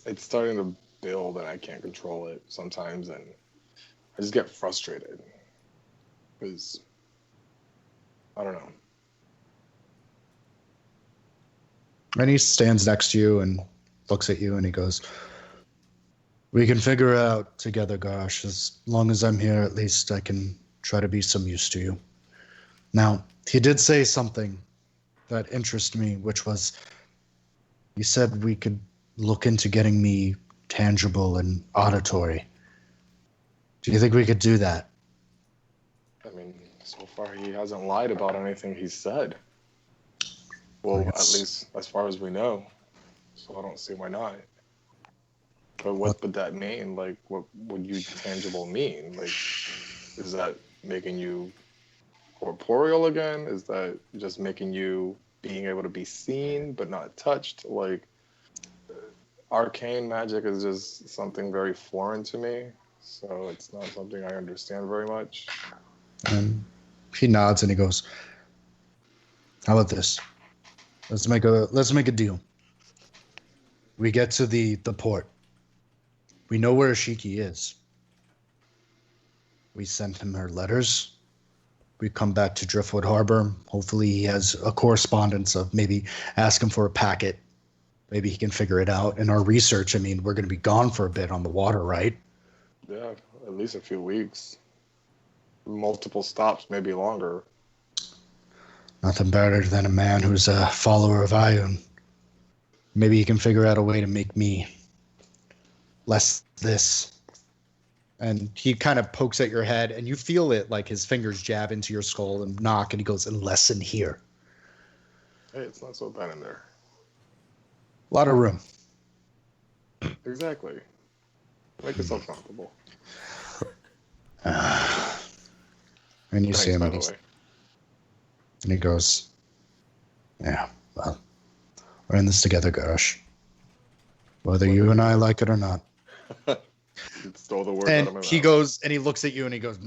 It's starting to build and I can't control it sometimes, and I just get frustrated because I don't know. And he stands next to you and looks at you and he goes, "We can figure it out together, Gosh. As long as I'm here, at least I can try to be some use to you." Now, he did say something that interested me, which was, he said we could look into getting me tangible and auditory. Do you think we could do that? I mean, so far he hasn't lied about anything he said. Well, at least as far as we know. So I don't see why not. But what would that mean? Like, what would you tangible mean? Like, is that making you corporeal again? Is that just making you being able to be seen but not touched? Like, arcane magic is just something very foreign to me. So it's not something I understand very much. And he nods and he goes, "How about this? Let's make a deal. We get to the port. We know where Ashiki is. We send him her letters. We come back to Driftwood Harbor. Hopefully he has a correspondence of maybe ask him for a packet. Maybe he can figure it out. In our research, I mean, we're going to be gone for a bit on the water, right? Yeah, at least a few weeks. Multiple stops, maybe longer. Nothing better than a man who's a follower of Ayun. Maybe he can figure out a way to make me less this." And he kind of pokes at your head, and you feel it like his fingers jab into your skull and knock, and he goes, "And less in here." Hey, it's not so bad in there. A lot of room. Exactly. Make yourself comfortable. And you Thanks, see him, by and, the way. and he goes, "Yeah, well, we're in this together, Garrosh. Whether you and I like it or not." You stole the words out of my And he mouth. goes, and he looks at you, and he goes,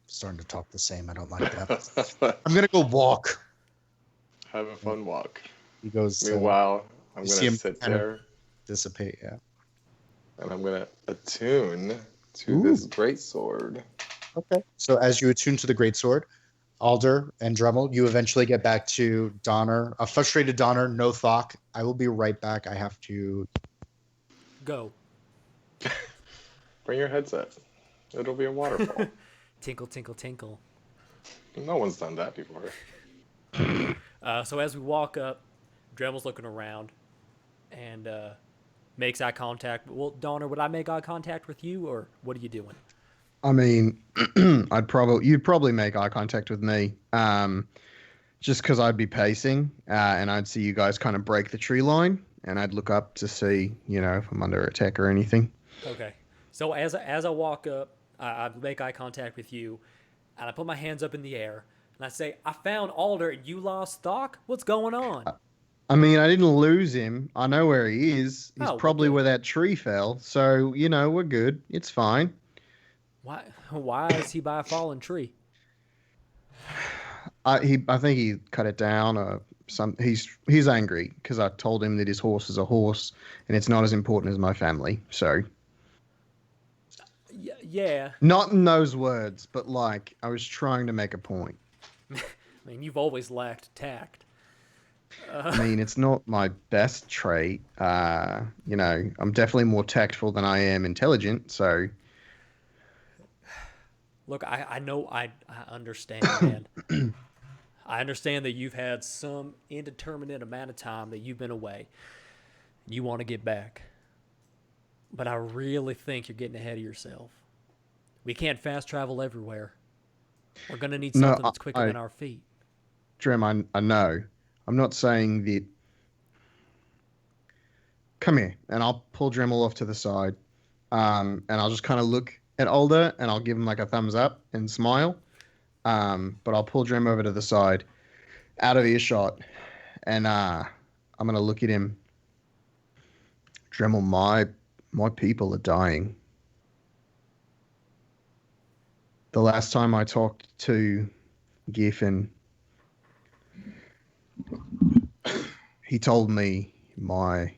"Starting to talk the same. I don't like that. I'm gonna go walk." Have a fun walk. He goes, Meanwhile, I'm you going see to him sit kind of there dissipate. Yeah. and I'm going to attune to this greatsword. Okay. So as you attune to the greatsword, Alder and Dremel, you eventually get back to Donner. A frustrated Donner, no Thok. I will be right back. I have to. Go. Bring your headset. It'll be a waterfall. Tinkle, tinkle, tinkle. No one's done that before. So as we walk up, Dremel's looking around and makes eye contact. Well, Donner, would I make eye contact with you, or what are you doing? I mean, you'd probably make eye contact with me, just because I'd be pacing, and I'd see you guys kind of break the tree line, and I'd look up to see, if I'm under attack or anything. Okay. So as I walk up, I make eye contact with you, and I put my hands up in the air, and I say, "I found Alder, and you lost Thok? What's going on?" I mean, I didn't lose him. I know where he is. He's Oh, probably okay. where that tree fell. So, we're good. It's fine. Why is he by a fallen tree? I think he cut it down or he's angry because I told him that his horse is a horse and it's not as important as my family. So Yeah. not in those words, but like I was trying to make a point. I mean, you've always lacked tact. I mean, it's not my best trait. I'm definitely more tactful than I am intelligent. So Look, I know, I understand, man. I understand that you've had some indeterminate amount of time that you've been away. You want to get back. But I really think you're getting ahead of yourself. We can't fast travel everywhere. We're going to need something that's quicker than our feet. Drem, I know. I'm not saying that. Come here, and I'll pull Dremel off to the side. And I'll just kind of look at Alder, and I'll give him like a thumbs up and smile. But I'll pull Drem over to the side, out of earshot, and I'm gonna look at him. Dremel, my people are dying. The last time I talked to Giffen, he told me my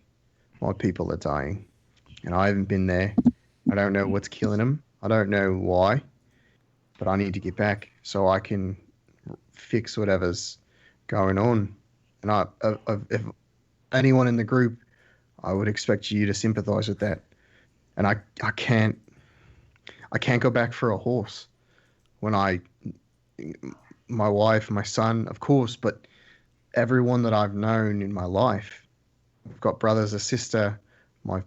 people are dying, and I haven't been there. I don't know what's killing them. I don't know why, but I need to get back so I can fix whatever's going on. And if anyone in the group, I would expect you to sympathize with that. And I can't go back for a horse when my wife, my son, of course, but everyone that I've known in my life. I've got brothers, a sister, my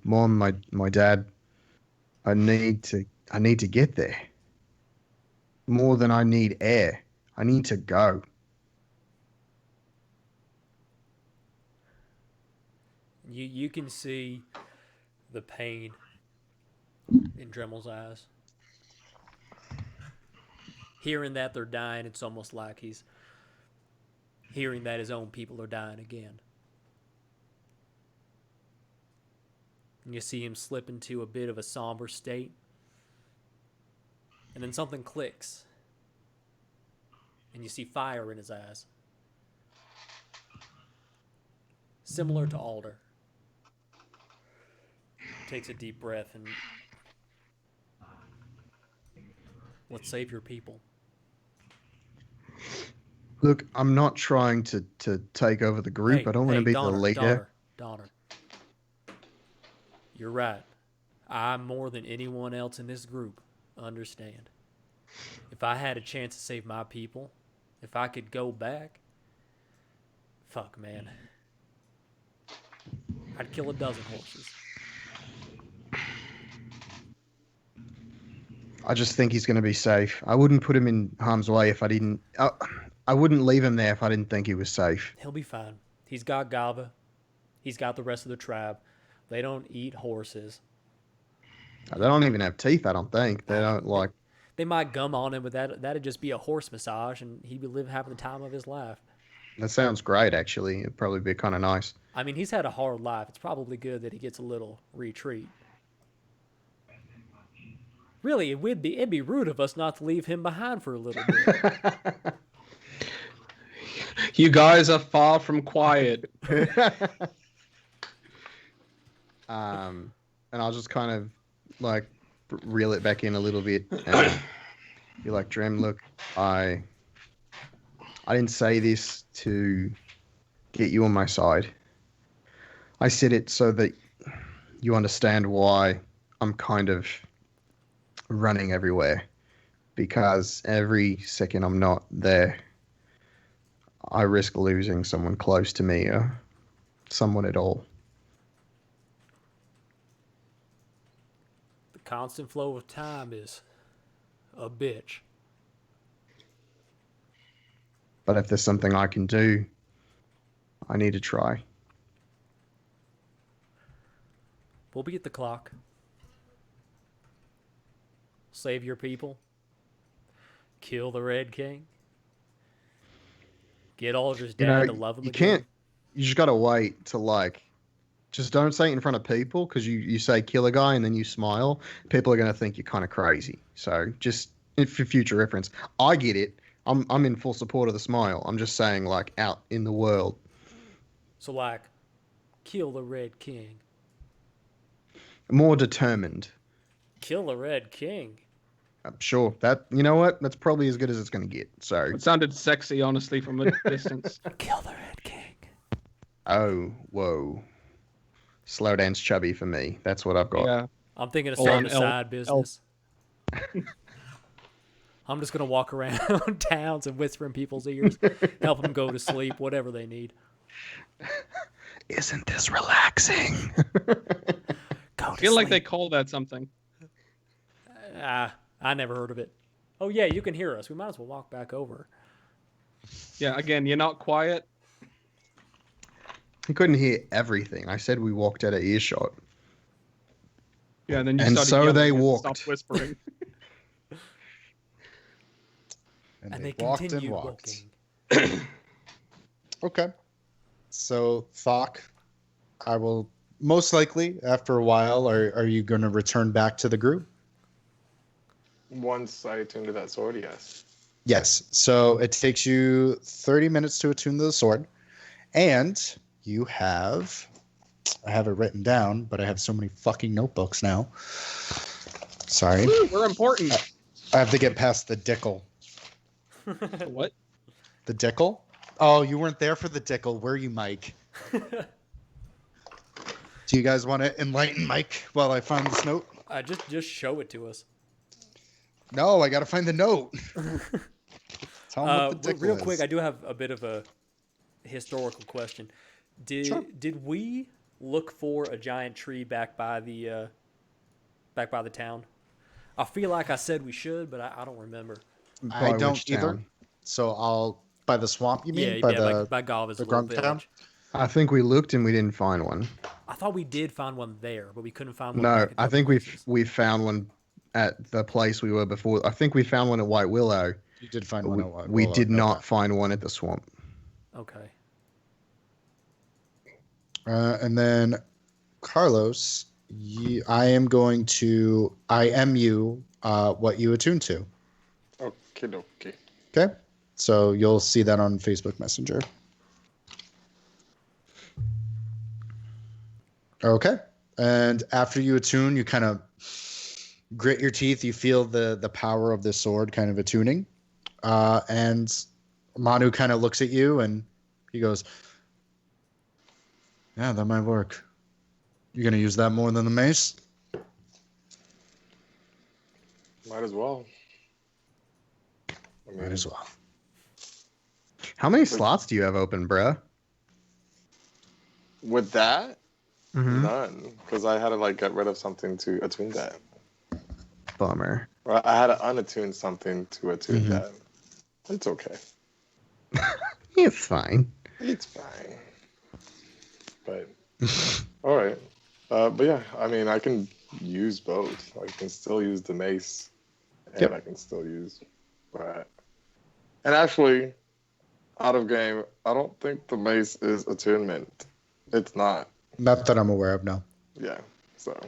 mom, my dad. I need to get there. More than I need air. I need to go. You can see the pain in Dremel's eyes. Hearing that they're dying, it's almost like he's hearing that his own people are dying again. And you see him slip into a bit of a somber state. And then something clicks. And you see fire in his eyes. Similar to Alder. Takes a deep breath and... Let's save your people. Look, I'm not trying to take over the group. I don't want to be Donner, the leader. Donner. You're right. I, more than anyone else in this group, understand. If I had a chance to save my people, if I could go back, fuck, man. I'd kill a dozen horses. I just think he's going to be safe. I wouldn't put him in harm's way if I didn't... I wouldn't leave him there if I didn't think he was safe. He'll be fine. He's got Gava. He's got the rest of the tribe. They don't eat horses. They don't even have teeth, I don't think. They don't like... They might gum on him, but that'd just be a horse massage, and he'd be having the time of his life. That sounds great, actually. It'd probably be kind of nice. I mean, he's had a hard life. It's probably good that he gets a little retreat. Really, it'd be rude of us not to leave him behind for a little bit. You guys are far from quiet. And I'll just kind of like reel it back in a little bit and be like, Drem, look, I didn't say this to get you on my side. I said it so that you understand why I'm kind of running everywhere, because every second I'm not there, I risk losing someone close to me or someone at all. The constant flow of time is a bitch. But if there's something I can do, I need to try. We'll be at the clock. Save your people. Kill the Red King. Get Alder's dad to love him again. You just gotta wait to just don't say it in front of people, because you say kill a guy and then you smile. People are gonna think you're kind of crazy. So just for future reference, I get it. I'm in full support of the smile. I'm just saying out in the world. So kill the Red King. More determined. Kill the Red King. I'm sure that, you know what? That's probably as good as it's going to get. So It sounded sexy, honestly, from a distance. Kill the Red King. Oh, whoa. Slow dance chubby for me. That's what I've got. Yeah. I'm thinking of starting a side business. I'm just going to walk around towns and whisper in people's ears, help them go to sleep, whatever they need. Isn't this relaxing? I feel like they call that something. I never heard of it. Oh, yeah, you can hear us. We might as well walk back over. Yeah, again, you're not quiet. He couldn't hear everything. I said we walked out of earshot. Yeah, and then you And started so yelling they and walked. stopped whispering. And they walked and continued walked. walking. Okay. So, Thok, I will most likely, after a while, are you going to return back to the group? Once I attune to that sword, yes. Yes. So it takes you 30 minutes to attune to the sword. And you have, I have it written down, but I have so many fucking notebooks now. Sorry. Woo, we're important. I have to get past the dickle. What? The dickle? Oh, you weren't there for the dickle, were you, Mike? Do you guys want to enlighten Mike while I find this note? Just show it to us. No, I got to find the note. Tell him what the dickle real is. quick, I do have a bit of a historical question. Sure. Did we look for a giant tree back by the town? I feel like I said we should, but I don't remember. I By don't which either. town? So I'll by the swamp. You mean By Galva's the little Grunk town? village. I think we looked and we didn't find one. I thought we did find one there, but we couldn't find one. No, back at the I other think places. we found one at the place we were before. I think we found one at White Willow. You did find But one. we Well, did okay. not find one at the swamp. Okay. And then Carlos, I am you what you attune to. Okay, dokie. Okay. So you'll see that on Facebook Messenger. Okay. And after you attune, you kind of grit your teeth. You feel the power of the sword kind of attuning. And Manu kind of looks at you and he goes, yeah, that might work. You're going to use that more than the mace? Might as well. I mean, Might as well. How many slots do you have open, bruh? with that, Mm-hmm. none, because I had to like get rid of something to attune that. Bummer. Or I had to unattune something to attune Mhm. that. It's okay. It's fine. It's fine. But all right. But yeah, I mean, I can use both. I can still use the mace, and Yep. I can still use that. And actually, out of game, I don't think the mace is attunement. It's not. Not that I'm aware of, no. Yeah. So.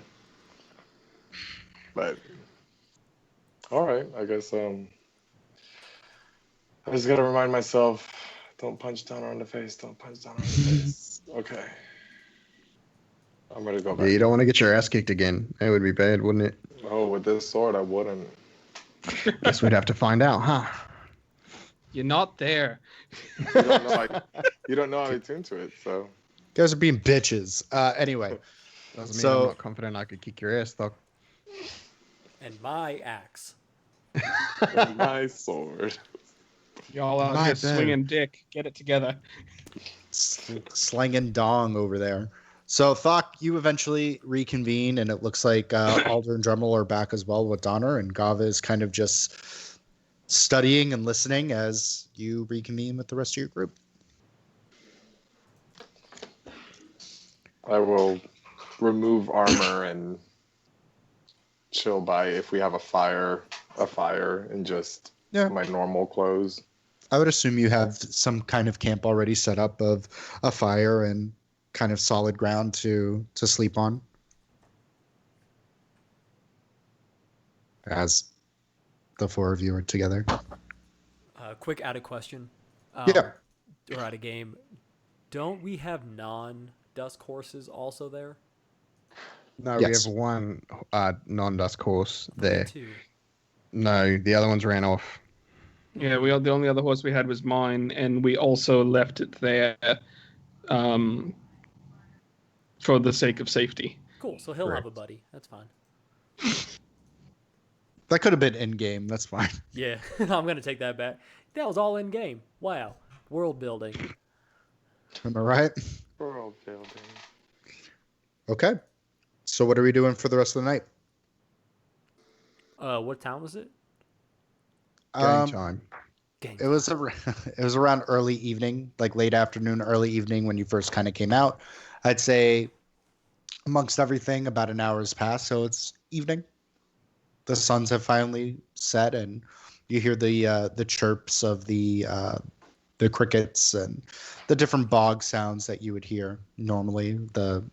But. All right. I guess. I just gotta remind myself. Don't punch down on the face. Don't punch down on the face. Okay. I'm ready to go Yeah, back. you don't want to get your ass kicked again. That would be bad, wouldn't it? Oh, with this sword, I wouldn't. Guess we'd have to find out, huh? You're not there. You don't know. You don't know how to tune to it, so. You guys are being bitches. Anyway, Doesn't mean So- I'm not confident I could kick your ass, though. And my axe. My sword. Y'all out My here bad. swinging dick. Get it together. slanging dong over there. So, Thok, you eventually reconvene, and it looks like Alder and Drummel are back as well with Donner, and Gava is kind of just studying and listening as you reconvene with the rest of your group. I will remove armor and chill by if we have a fire, and just Yeah. my normal clothes. I would assume you have some kind of camp already set up of a fire and kind of solid ground to sleep on. As the four of you are together. Quick added question. Yeah. Or out of game. Don't we have non-dusk horses also there? No, Yes. we have one non-dusk horse there. Two. No, the other ones ran off. Yeah, the only other horse we had was mine, and we also left it there for the sake of safety. Cool. So he'll have a Correct. buddy. That's fine. That could have been in game. That's fine. Yeah, I'm gonna take that back. That was all in game. Wow. World building. Am I right? World building. Okay. So what are we doing for the rest of the night? What town was it? Game time. Gang. It was it was around early evening, like late afternoon, early evening when you first kind of came out. I'd say amongst everything, about an hour has passed, so it's evening. The suns have finally set, and you hear the chirps of the crickets and the different bog sounds that you would hear normally, the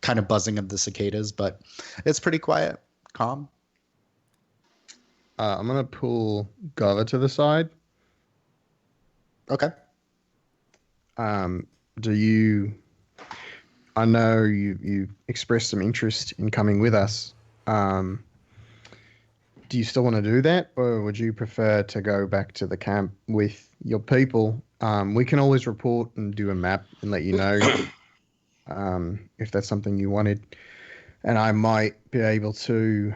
kind of buzzing of the cicadas, but it's pretty quiet, calm. I'm gonna pull Gova to the side. Okay. Do you? I know you expressed some interest in coming with us. Do you still want to do that, or would you prefer to go back to the camp with your people? We can always report and do a map and let you know if that's something you wanted. And I might be able to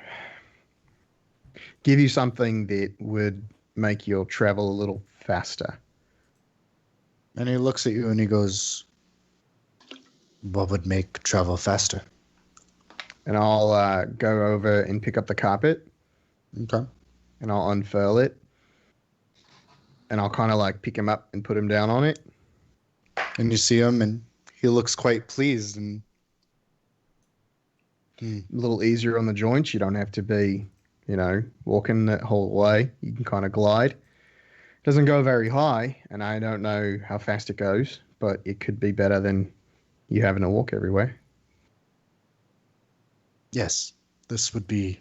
give you something that would make your travel a little faster. And he looks at you and he goes, "What would make travel faster?" And I'll go over and pick up the carpet Okay. and I'll unfurl it. And I'll kind of like pick him up and put him down on it. And you see him and he looks quite pleased and A little easier on the joints. You don't have to be, walking that whole way. You can kind of glide. Doesn't go very high, and I don't know how fast it goes, but it could be better than you having to walk everywhere. yes, this would be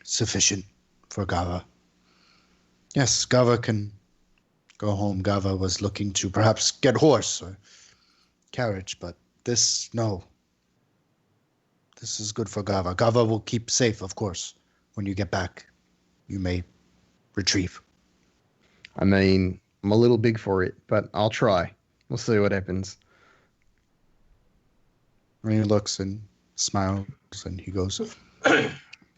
sufficient for Gava. Yes, Gava can go home. Gava was looking to perhaps get horse or carriage, but no. This is good for Gava. Gava will keep safe, of course. When you get back, you may retrieve. I mean, I'm a little big for it, but I'll try. We'll see what happens. And he looks and smiles and he goes,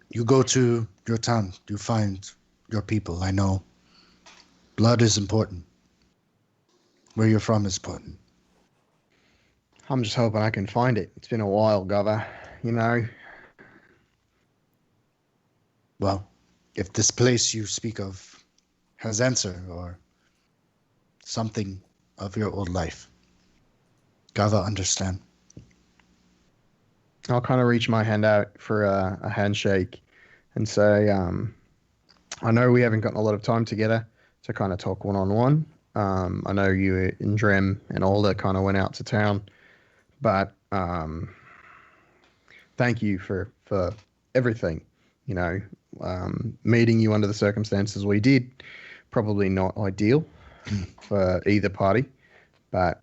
"You go to your town, you find your people. I know blood is important. Where you're from is important." I'm just hoping I can find it. It's been a while, Gova. Well, if this place you speak of has answer or something of your old life, Gava understand. I'll kind of reach my hand out for a handshake and say, I know we haven't gotten a lot of time together to kind of talk one-on-one. I know you and Drem and Alda kind of went out to town, but thank you for everything. Meeting you under the circumstances we did, probably not ideal for either party, but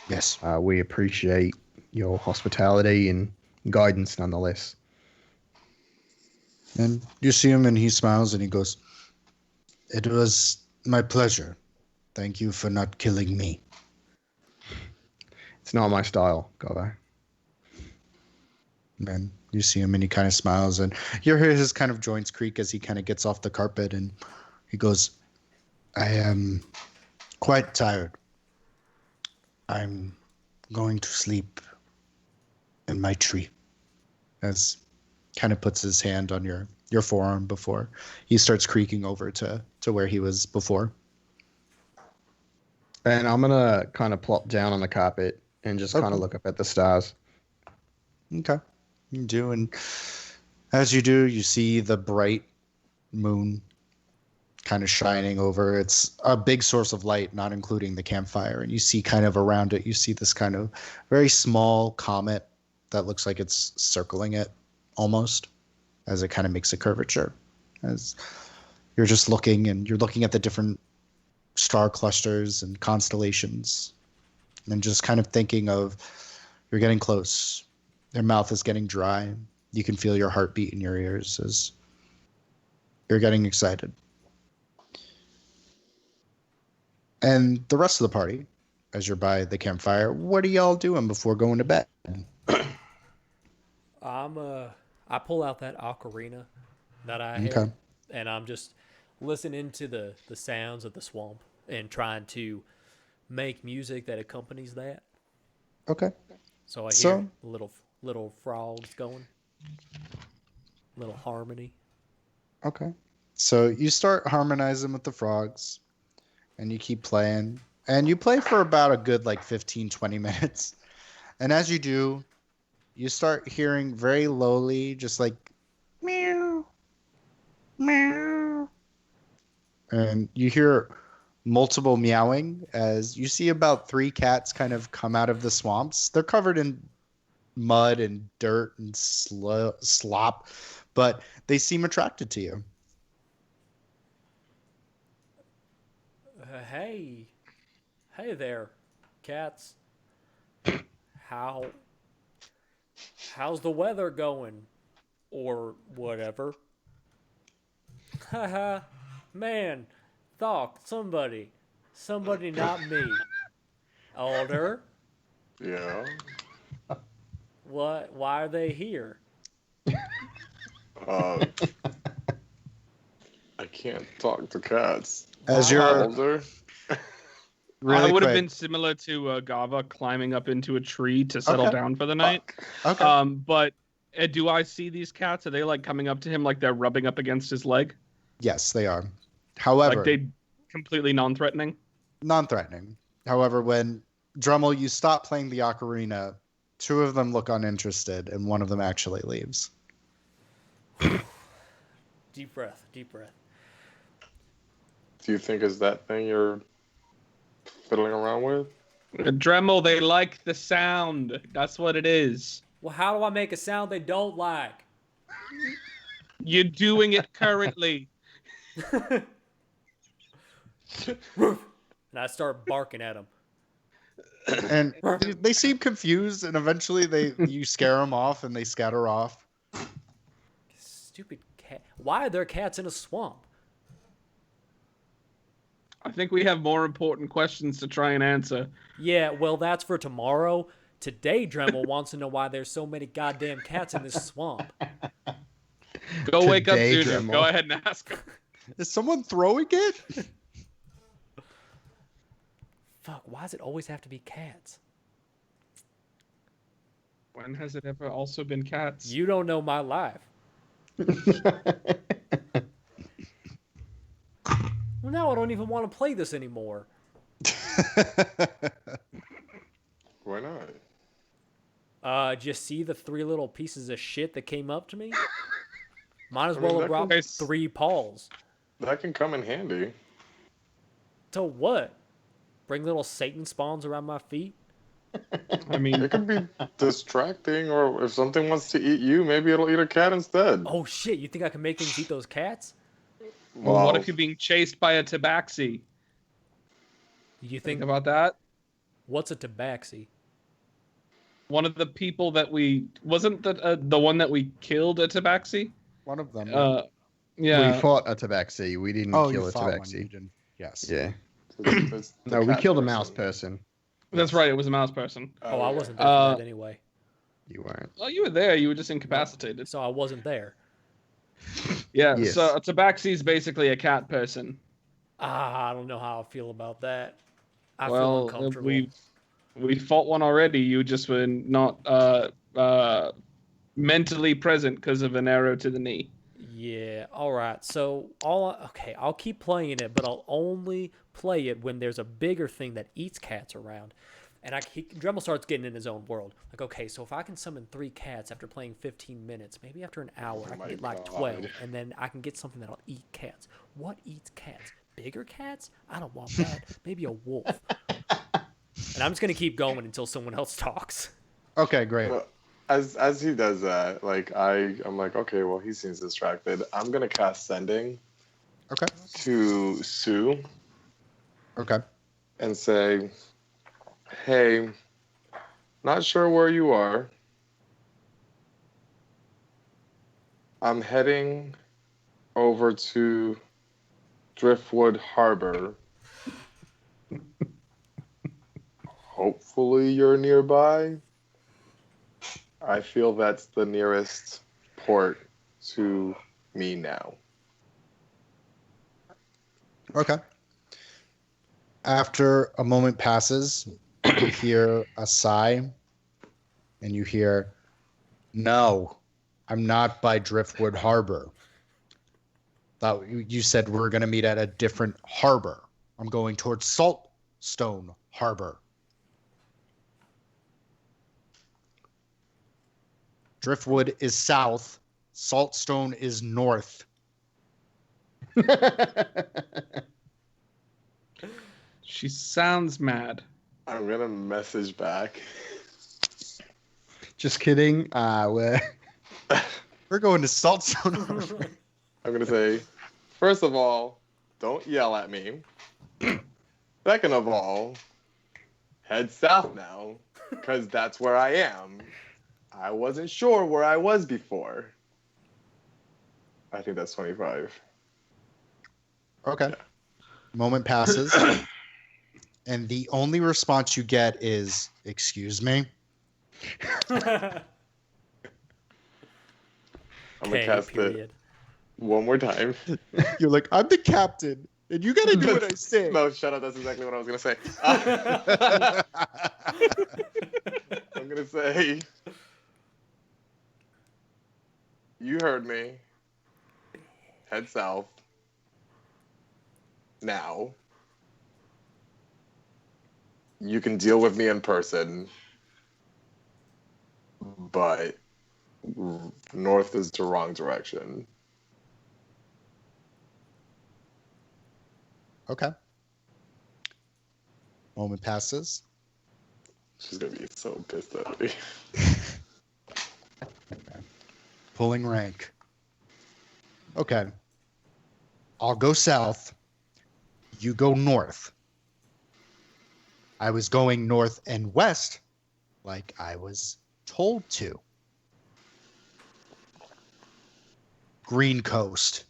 Yes. we appreciate your hospitality and guidance nonetheless. And you see him and he smiles and he goes, "It was my pleasure. Thank you for not killing me." It's not my style, Gova. And you see him and he kind of smiles and you hear his kind of joints creak as he kind of gets off the carpet and he goes, "I am quite tired. I'm going to sleep in my tree." As kind of puts his hand on your forearm before he starts creaking over to where he was before. And I'm going to kind of plop down on the carpet and just kind Okay. of look up at the stars. Okay. You do, and as you do, you see the bright moon kind of shining over. It's a big source of light, not including the campfire. And you see kind of around it, you see this kind of very small comet that looks like it's circling it almost as it kind of makes a curvature. As you're just looking and you're looking at the different star clusters and constellations and just kind of thinking of you're getting close. Their mouth is getting dry. You can feel your heartbeat in your ears as you're getting excited. And the rest of the party, as you're by the campfire, what are y'all doing before going to bed? I pull out that ocarina that I Okay. had, and I'm just listening to the sounds of the swamp and trying to make music that accompanies that. Okay. So I So- hear little frogs going, little harmony. Okay. So you start harmonizing with the frogs and you keep playing. And you play for about a good 15, 20 minutes. And as you do, you start hearing very lowly, just like meow, meow. And you hear multiple meowing as you see about 3 cats kind of come out of the swamps. They're covered in mud and dirt and slop, but they seem attracted to you. Hey, hey there, cats. How how's the weather going? Or whatever. Haha, man, talk, somebody. Somebody not me. Older? Yeah. What? Why are they here? Uh, I can't talk to cats. As you're Older. really I would have quick. been similar to Gava climbing up into a tree to settle Okay. down for the night. Okay. But do I see these cats? Are they like coming up to him like they're rubbing up against his leg? Yes, they are. However, Like they completely non-threatening? non-threatening. However, when Drummel, you stop playing the ocarina, 2 of them look uninterested, and 1 of them actually leaves. Deep breath, deep breath. Do you think is that thing you're fiddling around with? Dremel, they like the sound. That's what it is. Well, how do I make a sound they don't like? You're doing it currently. And I start barking at them. And they seem confused, and eventually you scare them off, and they scatter off. Stupid cat. Why are there cats in a swamp? I think we have more important questions to try and answer. Yeah, well, that's for tomorrow. Today, Dremel wants to know why there's so many goddamn cats in this swamp. Go wake up Today, Zunu. Dremel. Go ahead and ask him. Is someone throwing it? Fuck, why does it always have to be cats? When has it ever also been cats? You don't know my life. Well, now I don't even want to play this anymore. Why not? Did you see the 3 little pieces of shit that came up to me? Might as I mean, well that have brought can- 3 paws. That can come in handy. To what? Bring little Satan spawns around my feet? I mean, It could be distracting, or if something wants to eat you, maybe it'll eat a cat instead. Oh shit, you think I can make things eat those cats? well, what if you're being chased by a tabaxi? You Think think, about that. what's a tabaxi? One of the people that we wasn't that the one that we killed a tabaxi. One of them. Yeah. We fought a tabaxi. We didn't kill you a fought one. You tabaxi. didn't. Yes. Yeah. The No, we cat killed a mouse person. That's right. It was a mouse person. Oh, I wasn't there for that anyway. You weren't. Oh, you were there. You were just incapacitated. So I wasn't there. Yeah. Yes. So a tabaxi is basically a cat person. I don't know how I feel about that. I feel Well, uncomfortable. we fought one already. You just were not mentally present because of an arrow to the knee. Yeah, all right. So okay, I'll keep playing it, but I'll only play it when there's a bigger thing that eats cats around. And Dremel starts getting in his own world. Like, okay, so if I can summon 3 cats after playing 15 minutes, maybe after an hour I can get like 12, and then I can get something that'll eat cats. What eats cats? Bigger cats? I don't want that. Maybe a wolf. And I'm just gonna keep going until someone else talks. Okay, great. Well, as he does that, like I'm like, okay, well, he seems distracted. I'm gonna cast sending Okay. to Sue Okay. and say, hey, not sure where you are. I'm heading over to Driftwood Harbor. Hopefully you're nearby. I feel that's the nearest port to me now. Okay. After a moment passes, you hear a sigh, and you hear, "No, I'm not by Driftwood Harbor. Thought you said we're going to meet at a different harbor. I'm going towards Saltstone Harbor." Driftwood is south. Saltstone is north. She sounds mad. I'm gonna message back. Just kidding. We're going to Saltstone. I'm gonna say, first of all, don't yell at me. Second of all, head south now, because that's where I am. I wasn't sure where I was before. I think that's 25. Okay. Yeah. Moment passes. And the only response you get is, excuse me? I'm gonna cast it one more time. You're like, I'm the captain, and you gotta do what I say. No, shut up. That's exactly what I was gonna say. I'm gonna say, you heard me. Head south. Now. You can deal with me in person, but north is the wrong direction. Okay. Moment passes. She's gonna be so pissed at me. Pulling rank. Okay. I'll go south. You go north. I was going north and west like I was told to. Green Coast.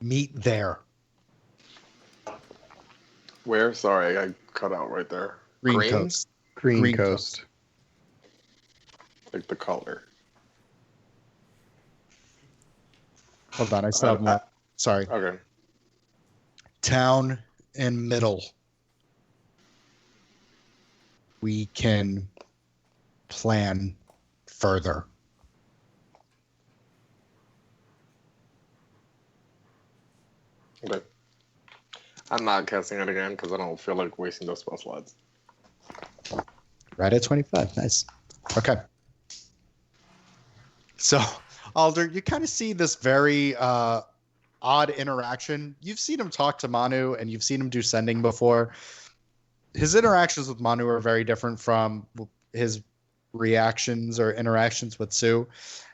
Meet there. Where? Sorry, I cut out right there. Green Coast. Green Coast. Like the color. Hold on, I still have more. Sorry. Okay. Town and middle. We can plan further. Okay. I'm not casting it again because I don't feel like wasting those spell slots. Right at 25. Nice. Okay. So, Alder, you kind of see this very odd interaction. You've seen him talk to Manu and you've seen him do sending before. His interactions with Manu are very different from his reactions or interactions with Sue.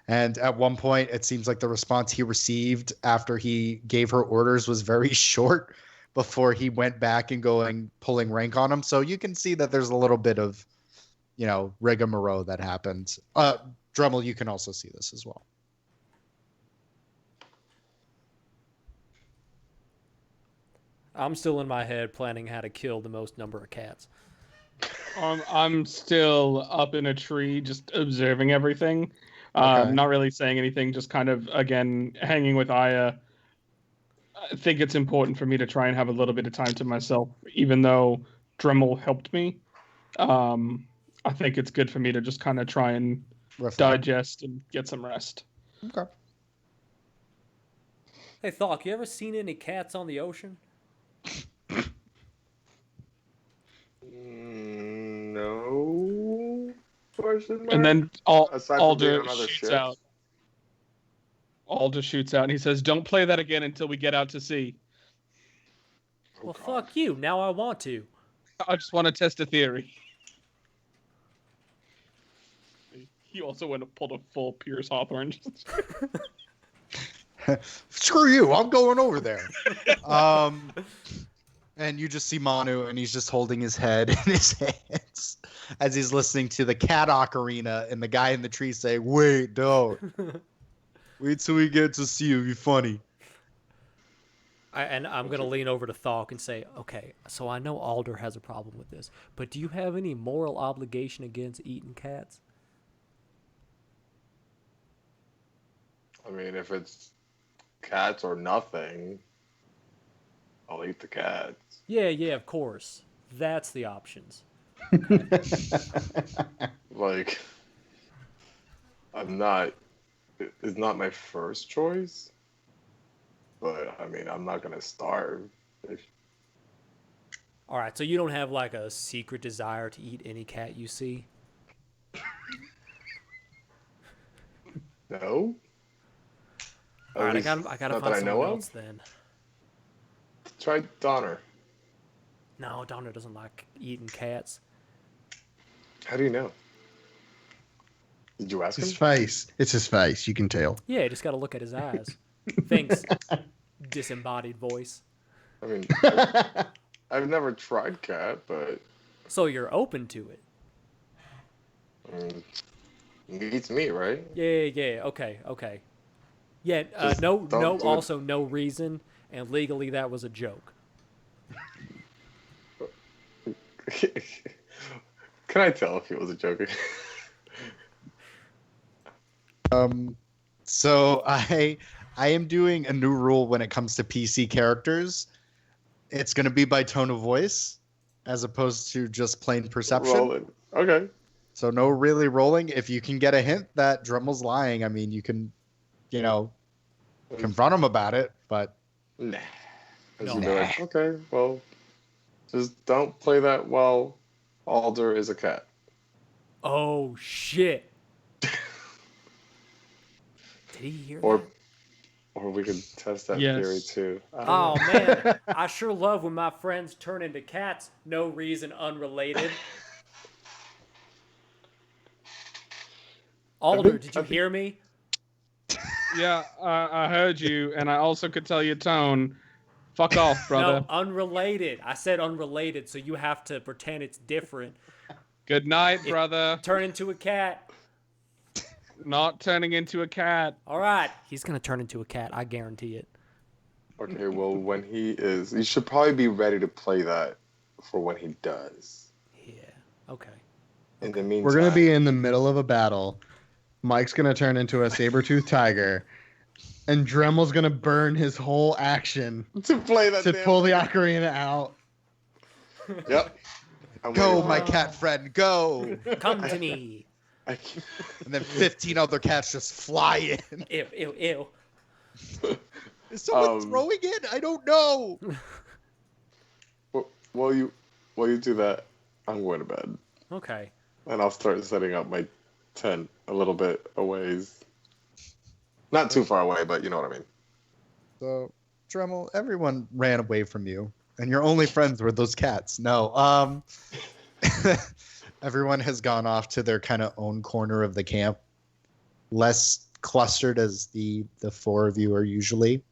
And at one point, it seems like the response he received after he gave her orders was very short before he went back and pulling rank on him. So you can see that there's a little bit of, rigmarole that happened. Dremel, you can also see this as well. I'm still in my head planning how to kill the most number of cats. I'm still up in a tree, just observing everything. Okay. Not really saying anything, just kind of, again, hanging with Aya. I think it's important for me to try and have a little bit of time to myself, even though Dremel helped me. I think it's good for me to just kind of try and digest and get some rest. Okay. Hey, Thok, you ever seen any cats on the ocean? No. Question mark? And then Aside from being Alder on other shoots ships. out. Alder shoots out and he says, "Don't play that again until we get out to sea." Well, fuck you. Now I want to. I just want to test a theory. He also went and pulled a full Pierce Hawthorne. Screw you, I'm going over there. And you just see Manu, and he's just holding his head in his hands as he's listening to the cat ocarina, and the guy in the tree say, "Wait, don't. Wait till we get to see you. Be funny." And I'm going to lean over to Thok and say, okay, so I know Alder has a problem with this, but do you have any moral obligation against eating cats? I mean, if it's cats or nothing, I'll eat the cats. Yeah, of course. That's the options. Like, it's not my first choice, but I mean, I'm not gonna starve. All right, so you don't have like a secret desire to eat any cat you see? No. All right, I least gotta not find that I know someone of. else then. Try Donner. No, Donner doesn't like eating cats. How do you know? Did you ask His him? face. It's his face. You can tell. Yeah, you just gotta look at his eyes. Thanks, disembodied voice. I mean, I've never tried cat, but So you're open to it? I mean, he eats meat, right? Yeah. Okay. Yeah. Just No. don't do it. Also, no reason, and legally that was a joke. Can I tell if he was a joker? So I am doing a new rule when it comes to PC characters. It's going to be by tone of voice as opposed to just plain perception. Rolling. Okay. So no really rolling. If you can get a hint that Dremmel's lying, I mean, you can, confront him about it, but Nah. No. Be like, okay, well, just don't play that while Alder is a cat. Oh shit! Did he hear Or that? or we could test that Yes. theory too. I don't Oh know. man, I sure love when my friends turn into cats. No reason, unrelated. Alder, did you hear me? Yeah, I heard you, and I also could tell your tone. Fuck off, brother. No, unrelated. I said unrelated, so you have to pretend it's different. Good night, brother. Turn into a cat. Not turning into a cat. All right, he's gonna turn into a cat. I guarantee it. Okay, well, when he is, you should probably be ready to play that for when he does. Yeah. Okay. In the meantime, We're gonna be in the middle of a battle. Mike's gonna turn into a saber-toothed tiger, and Dremel's gonna burn his whole action to play that. to damn pull the thing. ocarina out. Yep. I'm go, waiting. my cat friend, go. Come to me. I can't- And then 15 other cats just fly in. Ew. Is someone Um, throwing it? I don't know. While you do that, I'm going to bed, Okay. and I'll start setting up my tent a little bit a ways. Not too far away, but you know what I mean. So, Dremel, everyone ran away from you, and your only friends were those cats. No, everyone has gone off to their kind of own corner of the camp, less clustered as the four of you are usually.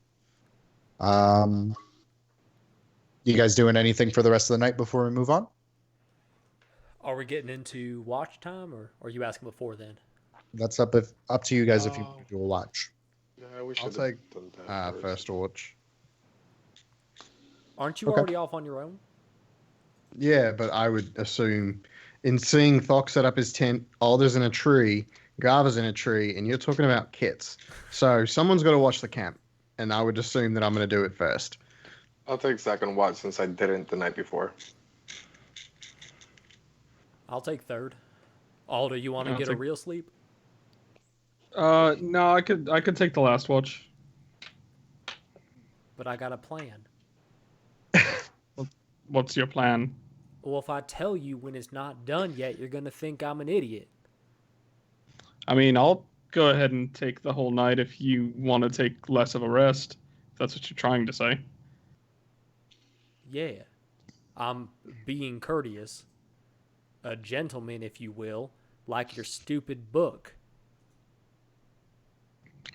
You guys doing anything for the rest of the night before we move on? Are we getting into watch time, or are you asking before then? That's up to you guys if you want to do a watch. Yeah, we I'll should take done that first watch. Aren't you Okay. already off on your own? Yeah, but I would assume in seeing Thok set up his tent, Alder's in a tree, Garva's in a tree, and you're talking about kits. So someone's got to watch the camp, and I would assume that I'm going to do it first. I'll take second watch since I didn't the night before. I'll take third. Alder, you want to I'll get a take- real sleep? No, I could take the last watch. But I got a plan. What's your plan? Well, if I tell you when it's not done yet, you're gonna think I'm an idiot. I mean, I'll go ahead and take the whole night if you want to take less of a rest. If that's what you're trying to say. Yeah. I'm being courteous. A gentleman, if you will, like your stupid book.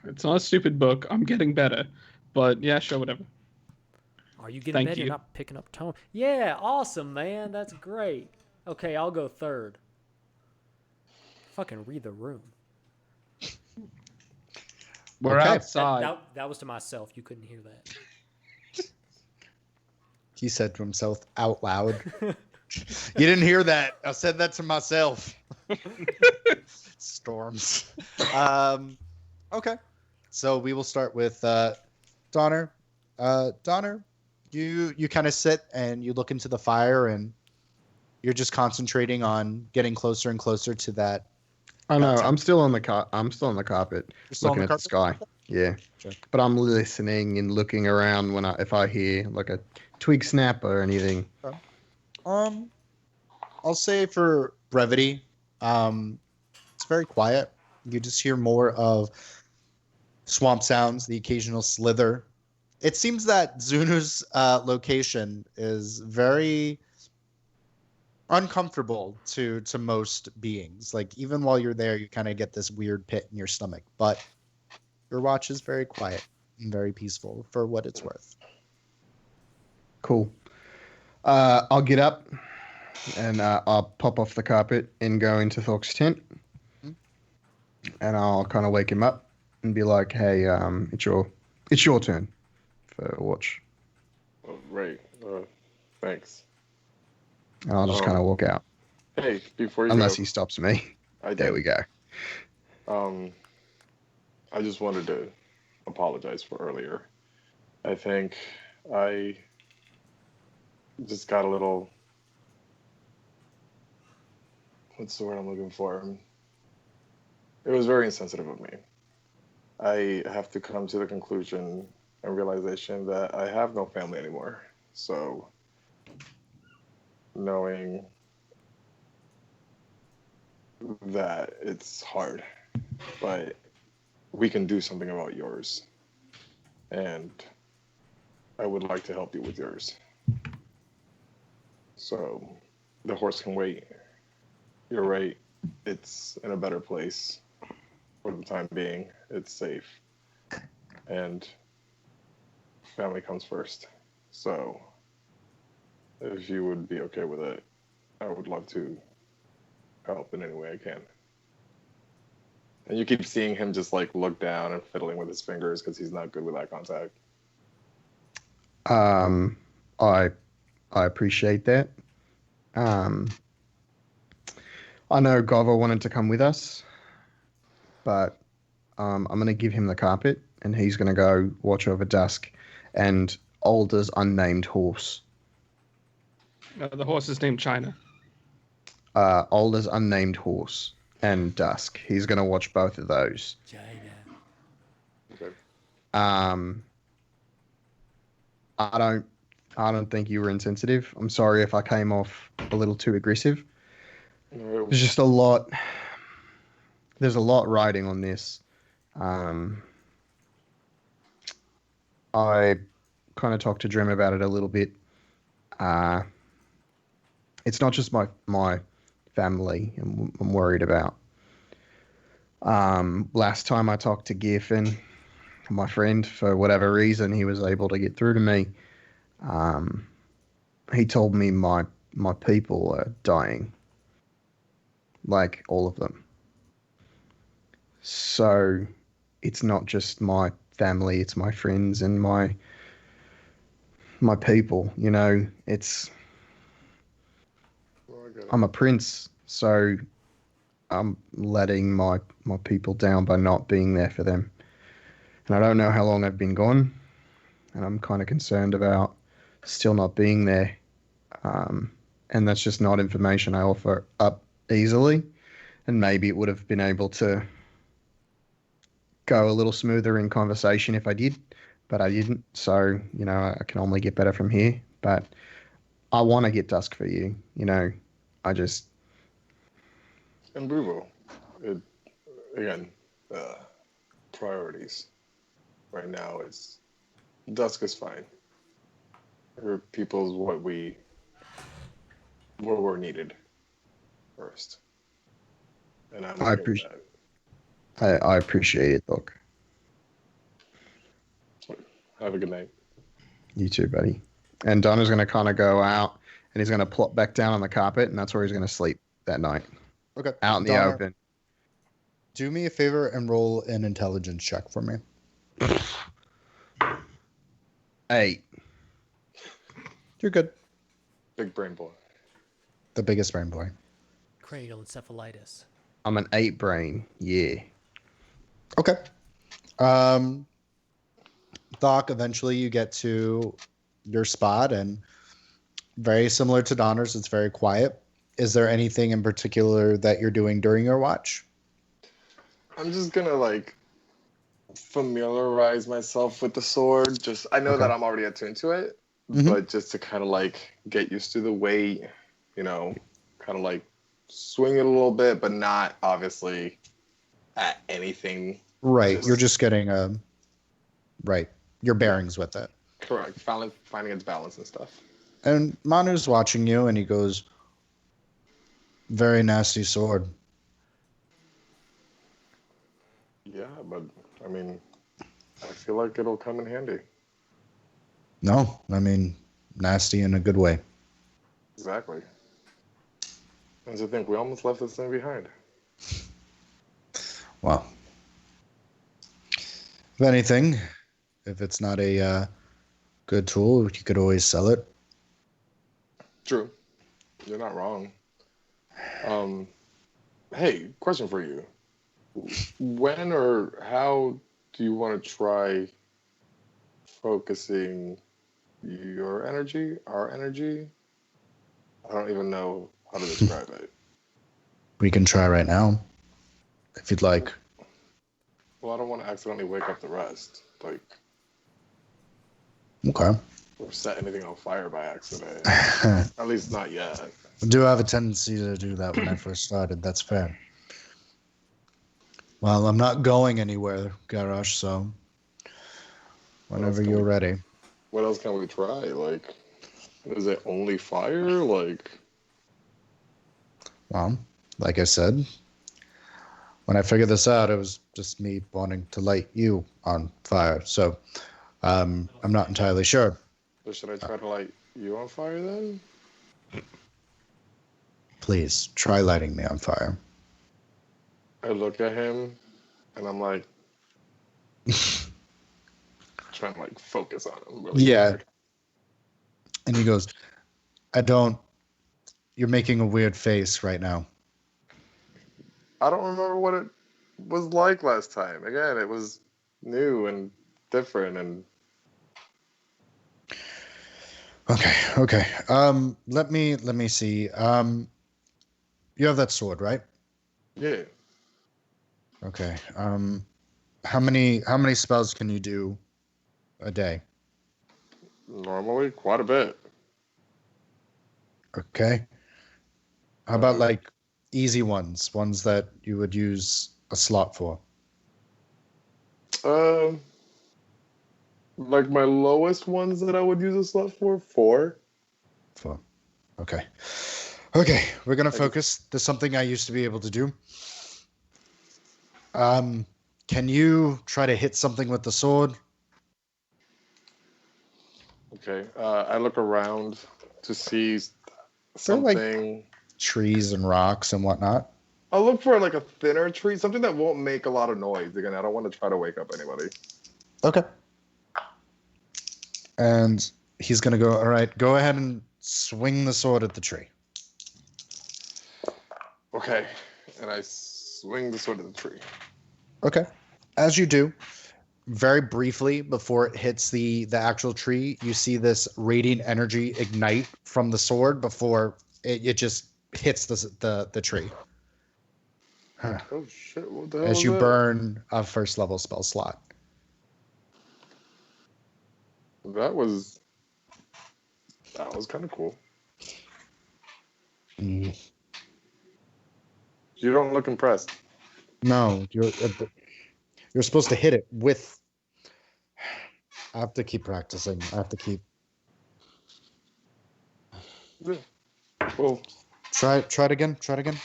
It's not a stupid book. I'm getting better. But yeah, sure, whatever. Are you getting Thank better? you. You're not picking up tone. Yeah, awesome, man. That's great. Okay, I'll go third. Fucking read the room. We're Okay. outside. That was to myself. You couldn't hear that. He said to himself out loud. You didn't hear that. I said that to myself. Storms. Okay. So we will start with Donner. Donner, you kind of sit and you look into the fire and you're just concentrating on getting closer and closer to that. I know. That's- I'm still on the I'm still on the carpet, You're still on looking the at the sky. Yeah, Sure. but I'm listening and looking around if I hear like a twig snap or anything. I'll say for brevity, it's very quiet. You just hear more of swamp sounds, the occasional slither. It seems that Zunu's location is very uncomfortable to most beings. Like, even while you're there, you kind of get this weird pit in your stomach. But your watch is very quiet and very peaceful for what it's worth. Cool. I'll get up and I'll pop off the carpet and go into Thork's tent. And I'll kind of wake him up and be like, "Hey, it's your turn for watch." Oh, right. Thanks. And I'll just kind of walk out, Hey, before you unless go, he stops me. I There did. we go. I just wanted to apologize for earlier. I think I just got a little. What's the word I'm looking for? It was very insensitive of me. I have to come to the conclusion and realization that I have no family anymore. So, knowing that it's hard, but we can do something about yours. And I would like to help you with yours. So, the horse can wait. You're right. It's in a better place for the time being. It's safe. And family comes first. So, if you would be okay with it, I would love to help in any way I can. And you keep seeing him just like look down and fiddling with his fingers because he's not good with eye contact. I appreciate that. I know Gova wanted to come with us, but I'm going to give him the carpet, and he's going to go watch over Dusk and Alder's unnamed horse. The horse is named China. Alder's unnamed horse and Dusk. He's going to watch both of those. China. Okay. I don't think you were insensitive. I'm sorry if I came off a little too aggressive. No, There's just a lot. There's a lot riding on this. I kind of talked to Drem about it a little bit. It's not just my family I'm worried about. Last time I talked to Gearfin, my friend, for whatever reason, he was able to get through to me. He told me my people are dying. Like, all of them. So it's not just my family, it's my friends and my people, you know. I'm a prince, so I'm letting my people down by not being there for them. And I don't know how long I've been gone, and I'm kind of concerned about still not being there. And that's just not information I offer up easily. And maybe it would have been able to go a little smoother in conversation if I did, but I didn't. So, you know, I can only get better from here. But I want to get Dusk for you, you know. I just... And Bruvo, again, priorities right now is Dusk is fine. Her people's what we're needed first. And I'm I okay with appreciate that. I appreciate it, Doc. Have a good night. You too, buddy. And Donna's going to kind of go out and he's going to plop back down on the carpet, and that's where he's going to sleep that night. Okay. Out in the Donna, open. do me a favor and roll an intelligence check for me. 8. You're good. Big brain boy. The biggest brain boy. Cranial encephalitis. I'm an 8 brain. Yeah. Okay. Doc, eventually you get to your spot, and very similar to Donner's, it's very quiet. Is there anything in particular that you're doing during your watch? I'm just gonna like familiarize myself with the sword. Just I know Okay. that I'm already attuned to it, Mhm. but just to kind of like get used to the weight, you know, kind of like swing it a little bit, but not obviously at anything. Right. You're just getting right. Your bearings with it. Correct. Finding its balance and stuff. And Manu's watching you, and he goes, "Very nasty sword." Yeah, but I mean, I feel like it'll come in handy. No, I mean, nasty in a good way. Exactly. And to think, we almost left this thing behind. Well, if anything, if it's not a good tool, you could always sell it. True. You're not wrong. Hey, question for you. When or how do you want to try focusing your energy, our energy? I don't even know how to describe it. We can try right now, if you'd like. Well, I don't want to accidentally wake up the rest. Like, Okay. or set anything on fire by accident. At least not yet. I do have a tendency to do that when I first started. That's fair. Well, I'm not going anywhere, Garrosh, so whenever you're ready. What else can we try? Like, is it only fire? Like, Well, like I said, when I figured this out, it was just me wanting to light you on fire. So I'm not entirely sure. or should I try to light you on fire then? Please try lighting me on fire. I look at him and I'm like, trying to like focus on him. Really Yeah. hard. And he goes, you're making a weird face right now. I don't remember what it was like last time. Again, it was new and different and Okay. Let me see. You have that sword, right? yeah. Okay. How many spells can you do a day? Normally, quite a bit. Okay. How about like easy ones that you would use a slot for? Like my lowest ones that I would use a slot for, 4. For. Okay. We're gonna focus. There's something I used to be able to do. Can you try to hit something with the sword? Okay. I look around to see They're like something. trees and rocks and whatnot. I'll look for like a thinner tree, something that won't make a lot of noise. Again, I don't want to try to wake up anybody. Okay. And he's gonna go. All right, go ahead and swing the sword at the tree. Okay. And I swing the sword at the tree. Okay. As you do, very briefly before it hits the actual tree, you see this radiant energy ignite from the sword before it just hits the tree. Huh. Oh shit! What the hell As is you that? burn a first level spell slot. That was kind of cool. Mm. You don't look impressed. No, you're supposed to hit it with. I have to keep practicing. I have to keep. Yeah. Well, Try it again. Try it again.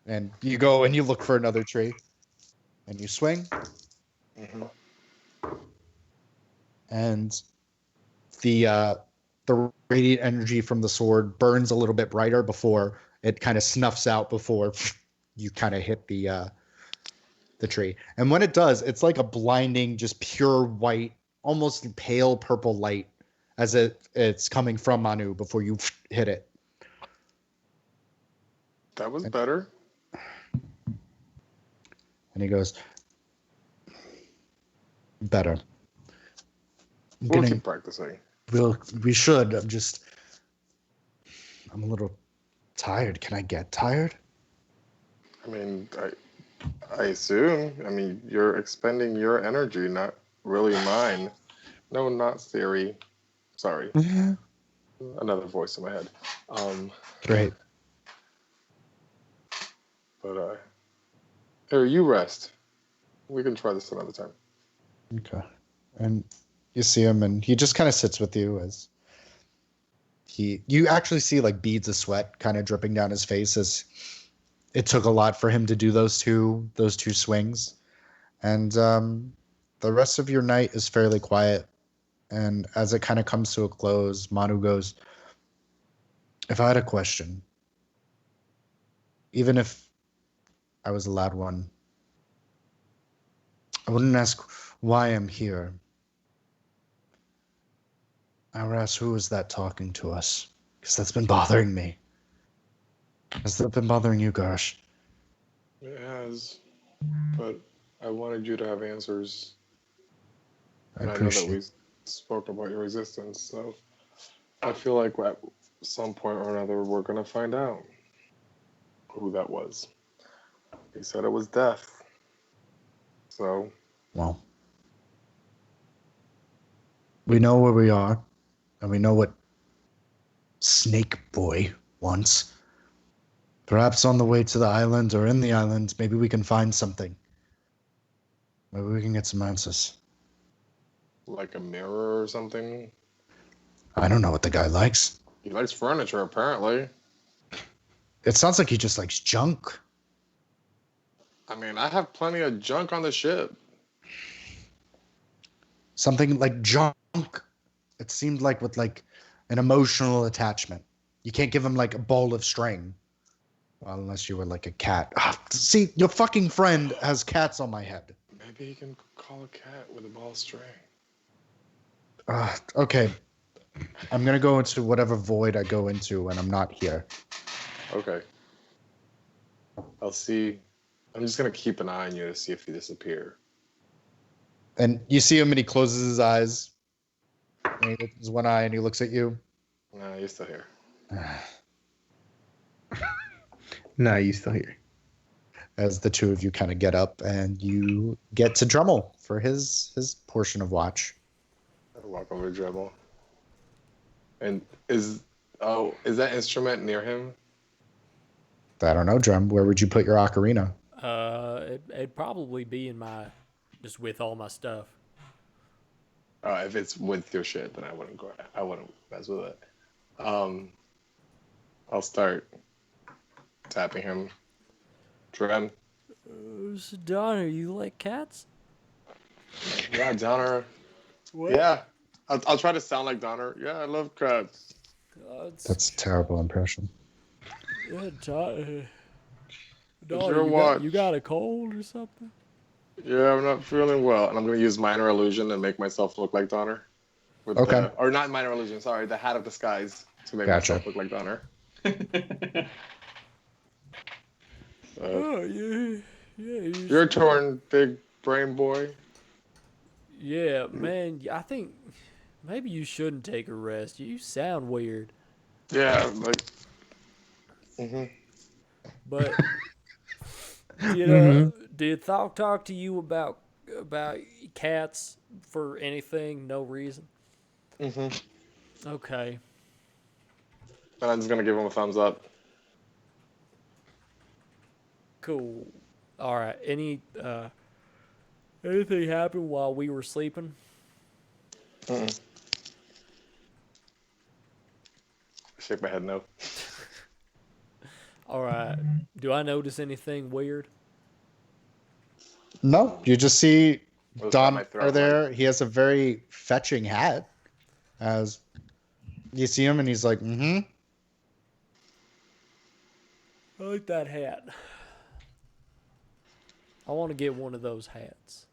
And you go and you look for another tree, and you swing, and the radiant energy from the sword burns a little bit brighter before it kind of snuffs out before you kind of hit the tree. And when it does, it's like a blinding, just pure white, almost pale purple light as it's coming from Manu before you hit it. that was better. And he goes, better. We'll keep practicing. We should. I'm a little tired. Can I get tired? I mean, I assume. I mean, you're expending your energy, not really mine. No, not Siri. Sorry. Another voice in my head. Great. But Here, you rest. We can try this another time. Okay. And you see him, and he just kind of sits with you as you actually see like beads of sweat kind of dripping down his face as it took a lot for him to do those two swings. And the rest of your night is fairly quiet. And as it kind of comes to a close, Manu goes, if I had a question, even if I was allowed one, I wouldn't ask why I'm here. I would ask, who is that talking to us? Because that's been bothering me. Has that been bothering you, Gosh? It has, but I wanted you to have answers. I And I know that appreciate we spoke about your existence, so I feel like at some point or another we're gonna find out who that was. He said it was death. So Well, we know where we are, and we know what Snake Boy wants. Perhaps on the way to the island or in the island, maybe we can find something. Maybe we can get some answers. like a mirror or something. I don't know what the guy likes. He likes furniture, apparently. It sounds like he just likes junk. I mean, I have plenty of junk on the ship. Something like junk. It seemed like with like an emotional attachment. You can't give him like a ball of string. Well, unless you were like a cat. Ah, see, your fucking friend has cats on my head. Maybe he can call a cat with a ball of string. Okay. I'm going to go into whatever void I go into when I'm not here. Okay. I'll see. I'm just gonna keep an eye on you to see if you disappear. And you see him and he closes his eyes. And he opens one eye and he looks at you. Nah, you're still here. Nah, you still here. As the two of you kind of get up and you get to Drummel for his portion of watch. I walk over to Dremel. And is that instrument near him? I don't know, Drum. Where would you put your ocarina? It'd probably be in my, just with all my stuff. If it's with your shit, then I wouldn't mess with it. I'll start tapping him. Drem. So Donner, you like cats? Yeah, Donner. What? Yeah. I'll try to sound like Donner. Yeah, I love cats. That's a terrible impression. Yeah, Your Donner, watch. you got a cold or something? Yeah, I'm not feeling well. And I'm going to use minor illusion and make myself look like Donner. Okay. Or not minor illusion, sorry, the hat of disguise to make Gotcha. myself look like Donner. Oh, yeah. Your turn, big brain boy. Yeah, man, I think maybe you shouldn't take a rest. You sound weird. Yeah, like. But did Thok talk to you about cats for anything? No reason. Okay. And I'm just gonna give him a thumbs up. Cool. All right. Anything happened while we were sleeping? Shake my head no. All right. Do I notice anything weird? No, you just see Those Don got my throat, there. He has a very fetching hat. As you see him, and he's like, I like that hat. I want to get one of those hats.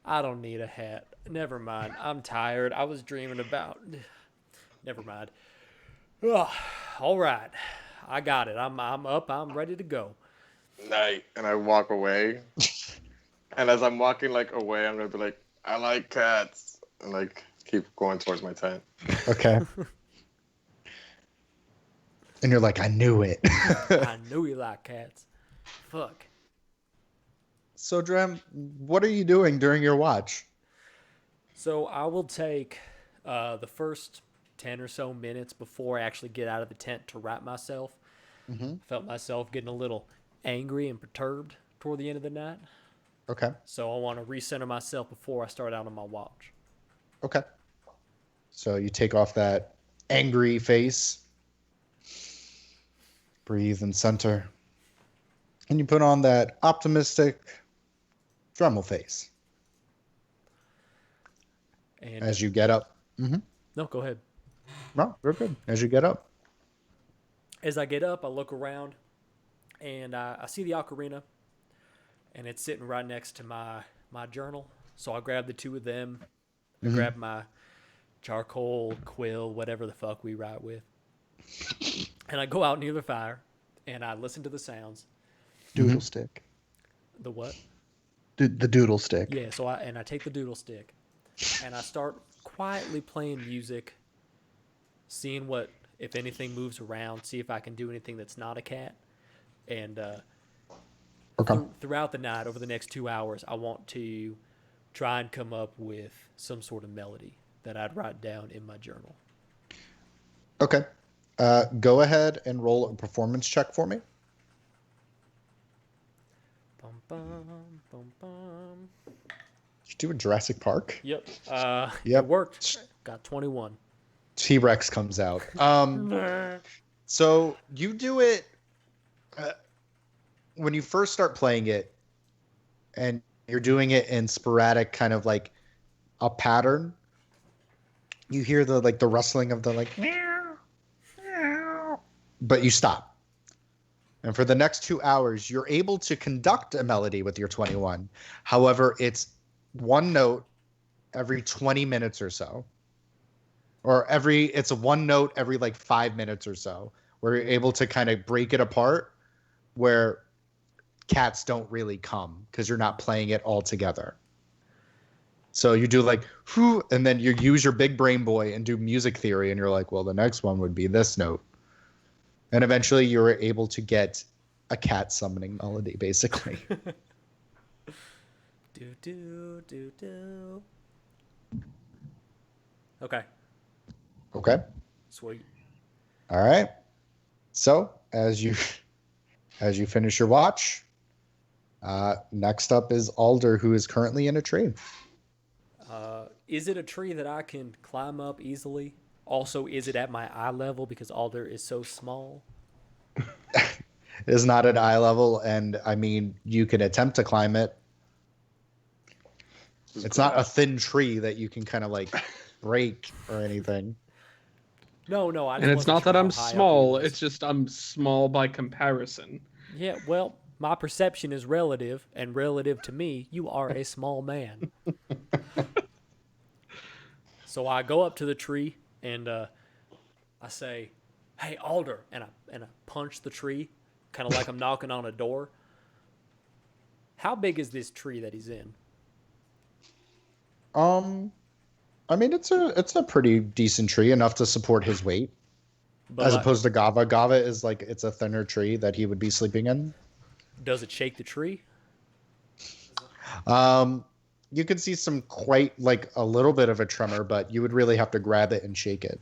I don't need a hat. Never mind. I'm tired. I was dreaming about... Never mind. Ugh. All right. I got it. I'm up. I'm ready to go. Night. And I walk away. And as I'm walking like away, I'm gonna be like, I like cats. And like keep going towards my tent. okay. And you're like, I knew it. I knew you like cats. Fuck. So, Drem, what are you doing during your watch? So I will take the first 10 or so minutes before I actually get out of the tent to wrap myself. Felt myself getting a little angry and perturbed toward the end of the night. Okay. So I want to recenter myself before I start out on my watch. Okay. So you take off that angry face, breathe and center, and you put on that optimistic Dremel face And as you get up. no, go ahead. No, we're good. As you get up. As I get up, I look around, and I see the ocarina, and it's sitting right next to my journal. So I grab the two of them. I grab my charcoal, quill, whatever the fuck we write with. And I go out near the fire, and I listen to the sounds. Doodle stick. The what? The doodle stick. Yeah, so I take the doodle stick, and I start quietly playing music, seeing what, if anything moves around, see if I can do anything that's not a cat. And throughout the night, over the next 2 hours, I want to try and come up with some sort of melody that I'd write down in my journal. Okay. Go ahead and roll a performance check for me. Bum, bum, bum, bum. Did you do a Jurassic Park? Yep. Yep. It worked. Got 21. T-Rex comes out. So you do it when you first start playing it, and you're doing it in sporadic, kind of like a pattern. You hear the rustling of the meow, meow, but you stop. And for the next 2 hours, you're able to conduct a melody with your 21. However, it's one note every 20 minutes or so. Or it's a one note every 5 minutes or so, where you're able to kind of break it apart, where cats don't really come because you're not playing it all together. So you do whoo, and then you use your big brain boy and do music theory, and you're like, well, the next one would be this note. And eventually you're able to get a cat summoning melody, basically. Do, do, do, do. Okay. Okay. Sweet. All right. So as you finish your watch, next up is Alder, who is currently in a tree. Is it a tree that I can climb up easily? Also, is it at my eye level because Alder is so small? It is not at eye level, and I mean, you can attempt to climb it. It's not a thin tree that you can kind of break or anything. No, I just And it's wasn't not sure that how I'm high up it small, was. it's just I'm small by comparison. Yeah, well, my perception is relative, and relative to me, you are a small man. So I go up to the tree, and I say, "Hey, Alder," and I punch the tree, kind of like I'm knocking on a door. How big is this tree that he's in? I mean, it's a pretty decent tree, enough to support his weight, But as opposed to Gava. Gava is it's a thinner tree that he would be sleeping in. does it shake the tree? You could see some quite a little bit of a tremor, but you would really have to grab it and shake it.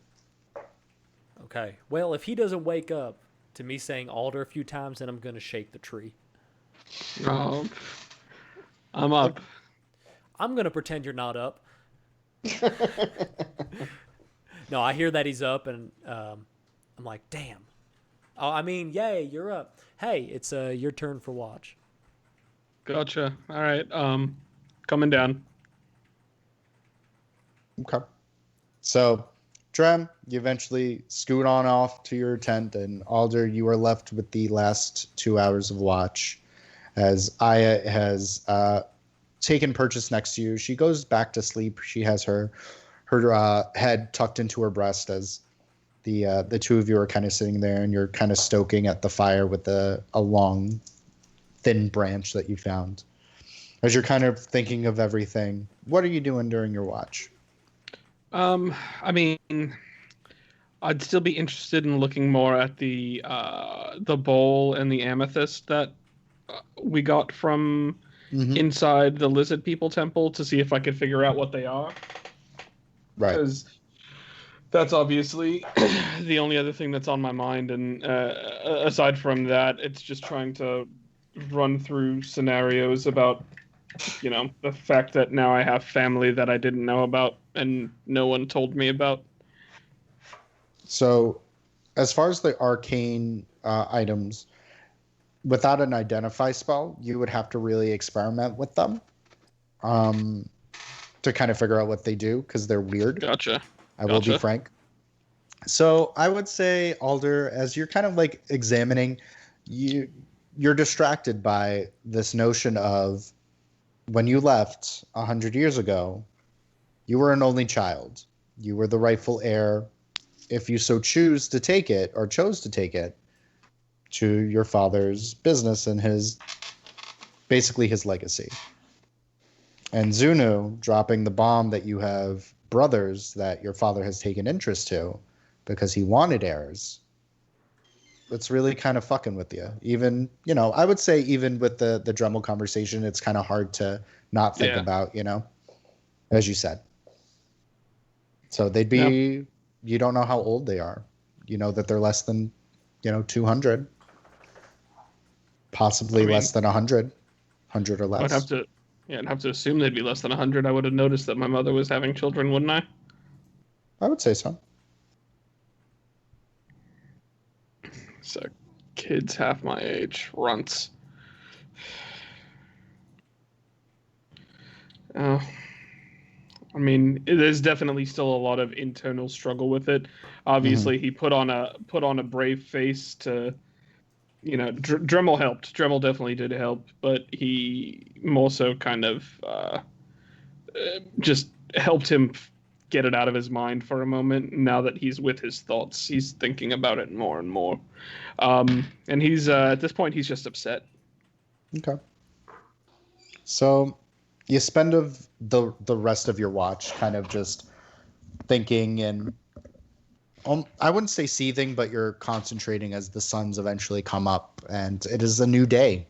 Okay. Well, if he doesn't wake up to me saying Alder a few times, then I'm going to shake the tree. I'm up. I'm going to pretend you're not up. No, I hear that he's up, and I'm like, damn. Oh, I mean, yay, you're up. Hey, it's your turn for watch. Gotcha. All right. Coming down. Okay. So, Drem, you eventually scoot on off to your tent, and Alder, you are left with the last 2 hours of watch, as Aya has taken purchase next to you. She goes back to sleep. She has her head tucked into her breast as the two of you are kind of sitting there, and you're kind of stoking at the fire with a long, thin branch that you found. As you're kind of thinking of everything, what are you doing during your watch? I mean, I'd still be interested in looking more at the bowl and the amethyst that we got from inside the lizard people temple to see if I could figure out what they are. Right. Because that's obviously the only other thing that's on my mind, and aside from that, it's just trying to run through scenarios about, the fact that now I have family that I didn't know about and no one told me about. So, as far as the arcane items, without an identify spell, you would have to really experiment with them to kind of figure out what they do because they're weird. Gotcha. I will be frank. So I would say, Alder, as you're kind of like examining, you're distracted by this notion of when you left 100 years ago, you were an only child. You were the rightful heir, if you so chose to take it, to your father's business and basically his legacy. And Zunu dropping the bomb that you have brothers that your father has taken interest to because he wanted heirs. It's really kind of fucking with you. Even, I would say even with the Dremel conversation, it's kind of hard to not think about, as you said. So they'd be, you don't know how old they are. You know that they're less than, 200. Possibly less than 100. 100 or less. I'd have to assume they'd be less than 100. I would have noticed that my mother was having children, wouldn't I? I would say so. So, kids half my age, runts. There's definitely still a lot of internal struggle with it. Obviously, he put on a brave face to, Dremel helped. Dremel definitely did help, but he more so kind of just helped him get it out of his mind for a moment. Now that he's with his thoughts, he's thinking about it more and more. And he's at this point, he's just upset. Okay. So you spend the rest of your watch kind of just thinking and I wouldn't say seething, but you're concentrating as the suns eventually come up and it is a new day.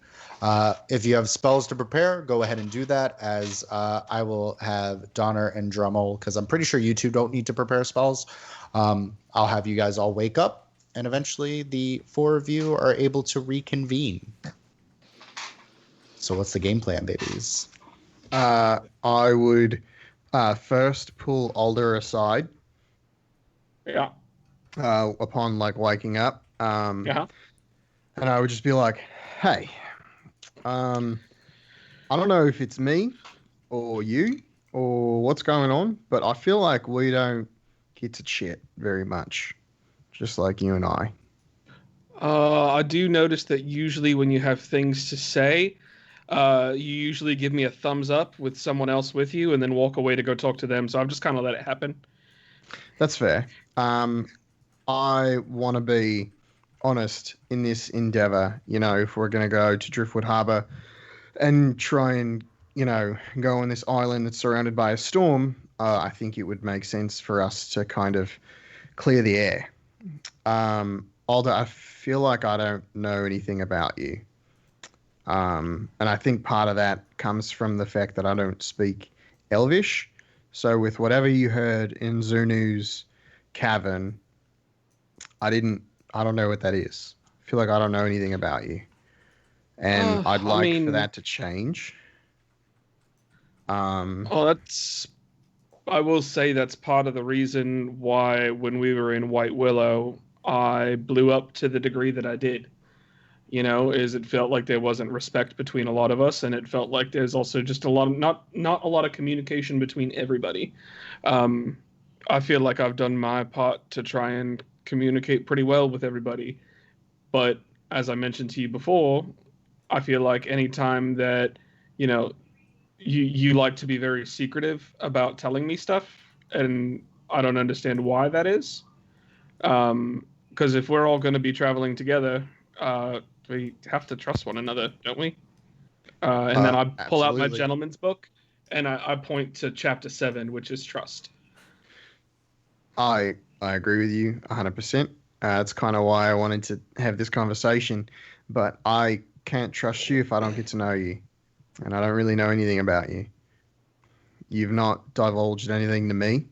If you have spells to prepare, go ahead and do that as I will have Donner and Dremel, because I'm pretty sure you two don't need to prepare spells. I'll have you guys all wake up and eventually the four of you are able to reconvene. So what's the game plan, babies? I would first pull Alder aside. Yeah. Upon waking up. Yeah. And I would just be like, hey, I don't know if it's me or you or what's going on, but I feel like we don't get to chat very much, just like you and I. I do notice that usually when you have things to say, you usually give me a thumbs up with someone else with you and then walk away to go talk to them. So I've just kind of let it happen. That's fair. I want to be honest in this endeavor. If we're going to go to Driftwood Harbor and try and, go on this island that's surrounded by a storm, I think it would make sense for us to kind of clear the air. Alder, I feel like I don't know anything about you. And I think part of that comes from the fact that I don't speak Elvish. So with whatever you heard in Zunu's cavern, I don't know what that is. I feel like I don't know anything about you. And I'd like for that to change. I will say that's part of the reason why when we were in White Willow, I blew up to the degree that I did. Is it felt like there wasn't respect between a lot of us, and it felt like there's also just a lot of not a lot of communication between everybody. I feel like I've done my part to try and communicate pretty well with everybody, but as I mentioned to you before, I feel like anytime that you like to be very secretive about telling me stuff, and I don't understand why that is. Because if we're all going to be traveling together, we have to trust one another, don't we? And then I pull out my gentleman's book, and I point to chapter 7, which is trust. I agree with you 100%. It's kind of why I wanted to have this conversation, but I can't trust you if I don't get to know you, and I don't really know anything about you. You've not divulged anything to me.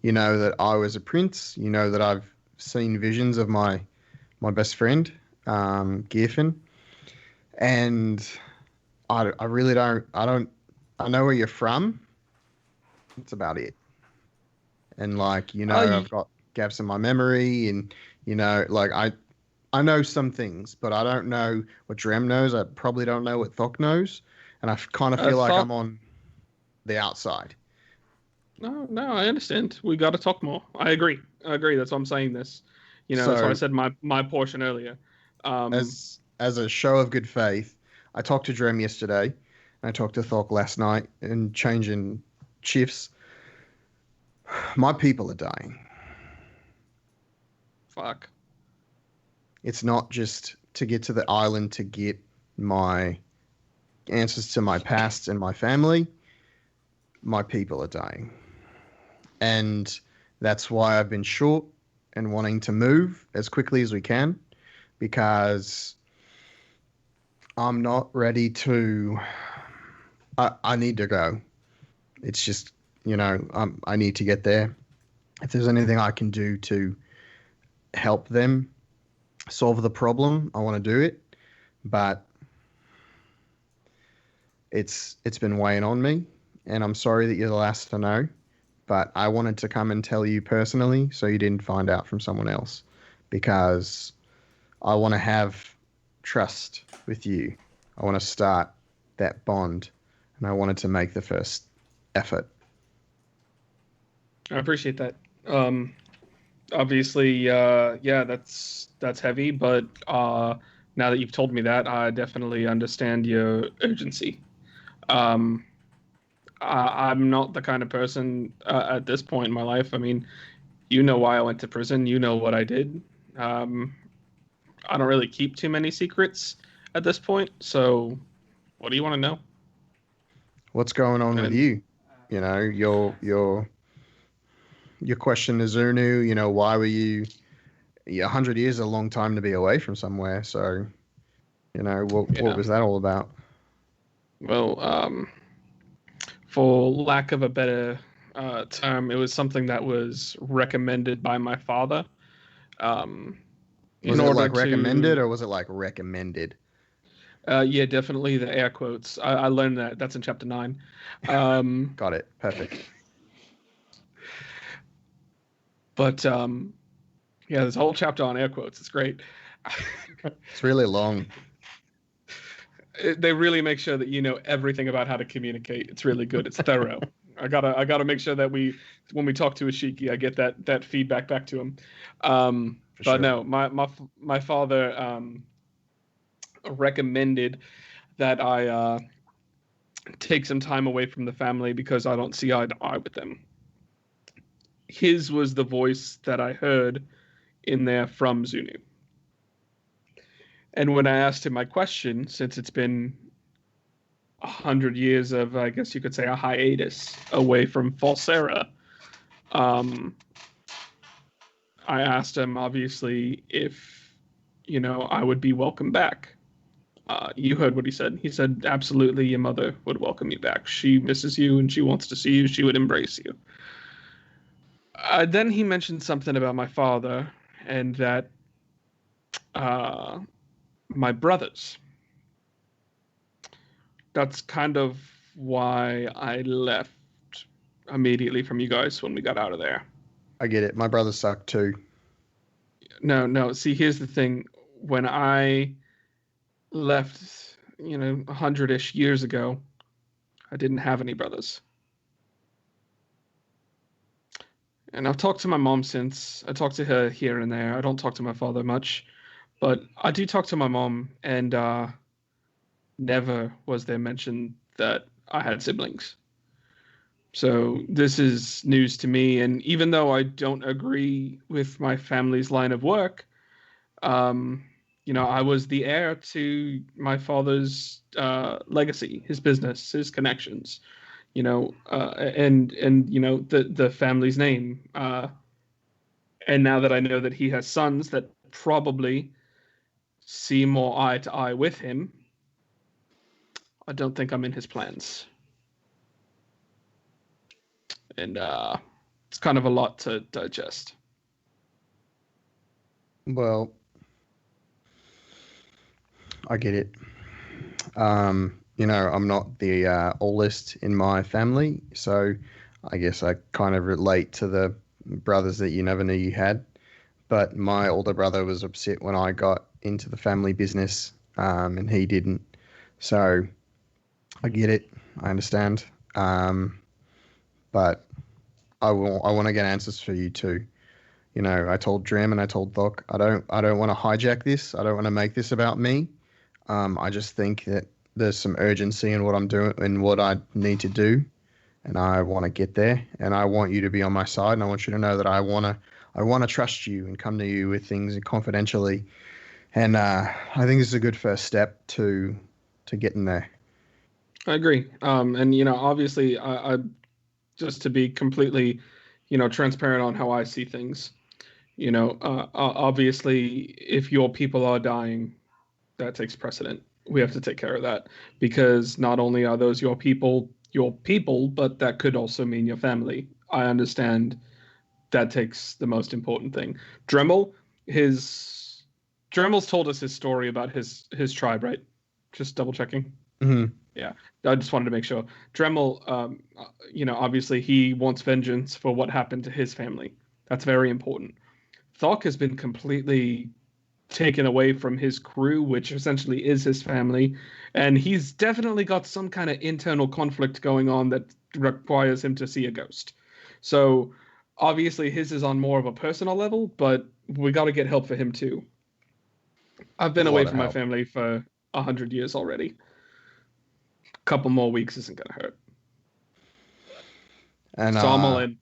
You know that I was a prince. You know that I've seen visions of my best friend, Gearfin. And I really don't. I know where you're from. That's about it. And like I've got gaps in my memory, and like I know some things, but I don't know what Drem knows. I probably don't know what Thok knows, and I kind of feel like Thok- I'm on the outside. No, I understand. We got to talk more. I agree. That's why I'm saying this. That's why I So said my portion earlier. as a show of good faith, I talked to Drem yesterday, and I talked to Thok last night, and changing shifts. My people are dying. Fuck. It's not just to get to the island to get my answers to my past and my family. My people are dying. And that's why I've been short and wanting to move as quickly as we can, because I'm not ready to. I need to go. It's just, I need to get there. If there's anything I can do to help them solve the problem, I want to do it. But it's been weighing on me, and I'm sorry that you're the last to know. But I wanted to come and tell you personally so you didn't find out from someone else, because I want to have trust with you. I want to start that bond, and I wanted to make the first effort. I appreciate that. Obviously, yeah, that's heavy, but now that you've told me that, I definitely understand your urgency. Um, I'm not the kind of person at this point in my life. I mean, you know why I went to prison. You know what I did. I don't really keep too many secrets at this point. So, what do you want to know? What's going on with And you? Your question to Zunu. Why were you? 100 years is a long time to be away from somewhere. So, what was that all about? well, for lack of a better term, it was something that was recommended by my father. Was In it order like recommended, to, or was it like recommended? yeah, definitely the air quotes. I learned that. That's in chapter 9. Um, Got it. Perfect. but yeah, there's a whole chapter on air quotes. It's great. It's really long. They really make sure that you know everything about how to communicate. It's really good. It's thorough. I gotta make sure that when we talk to Ashiki, I get that feedback back to him. But sure. no, my father recommended that I take some time away from the family because I don't see eye to eye with them. His was the voice that I heard in there from Zunu. And when I asked him my question, since it's been 100 years of, I guess you could say, a hiatus away from Falsera, I asked him, obviously, if, I would be welcome back. You heard what he said. He said, absolutely, your mother would welcome you back. She misses you and she wants to see you. She would embrace you. Then he mentioned something about my father and that my brothers. That's kind of why I left immediately from you guys when we got out of there. I get it. My brother sucked too. No. See, here's the thing. When I left, 100-ish years ago, I didn't have any brothers. And I've talked to my mom since. I talked to her here and there. I don't talk to my father much, but I do talk to my mom, and never was there mention that I had siblings. So this is news to me. And even though I don't agree with my family's line of work, I was the heir to my father's legacy, his business, his connections, and the family's name. And now that I know that he has sons that probably see more eye to eye with him, I don't think I'm in his plans. And it's kind of a lot to digest. Well, I get it. I'm not the oldest in my family, so I guess I kind of relate to the brothers that you never knew you had. But my older brother was upset when I got into the family business, and he didn't. So I get it. I understand. But I want to get answers for you too. I told Drim and I told Thok, I don't want to hijack this. I don't want to make this about me. I just think that there's some urgency in what I'm doing and what I need to do, and I want to get there. And I want you to be on my side, and I want you to know that I want to trust you and come to you with things confidentially. And I think this is a good first step to getting there. I agree. And obviously, I just to be completely, transparent on how I see things. Obviously, if your people are dying, that takes precedent. We have to take care of that because not only are those your people, but that could also mean your family. I understand that takes the most important thing. Dremel's told us his story about his tribe, right? Just double checking. Mm-hmm. Yeah, I just wanted to make sure. Dremel, obviously he wants vengeance for what happened to his family. That's very important. Thok has been completely taken away from his crew, which essentially is his family, and he's definitely got some kind of internal conflict going on that requires him to see a ghost. So obviously his is on more of a personal level, but we got to get help for him too. I've been away from my family for 100 years already. A couple more weeks isn't gonna hurt. And so I'm all in.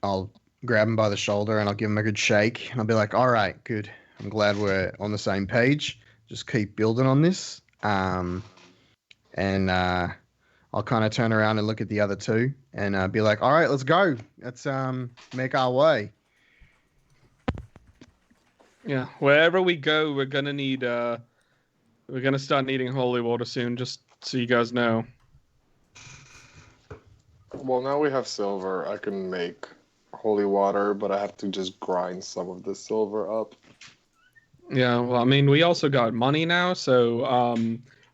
I'll grab him by the shoulder and I'll give him a good shake and I'll be like, all right, good. I'm glad we're on the same page. Just keep building on this. And I'll kind of turn around and look at the other two and be like, all right, let's go. Let's make our way. Yeah, wherever we go, we're gonna start needing holy water soon, just so you guys know. Well, now we have silver. I can make holy water, but I have to just grind some of the silver up. Yeah, well, I mean, we also got money now, so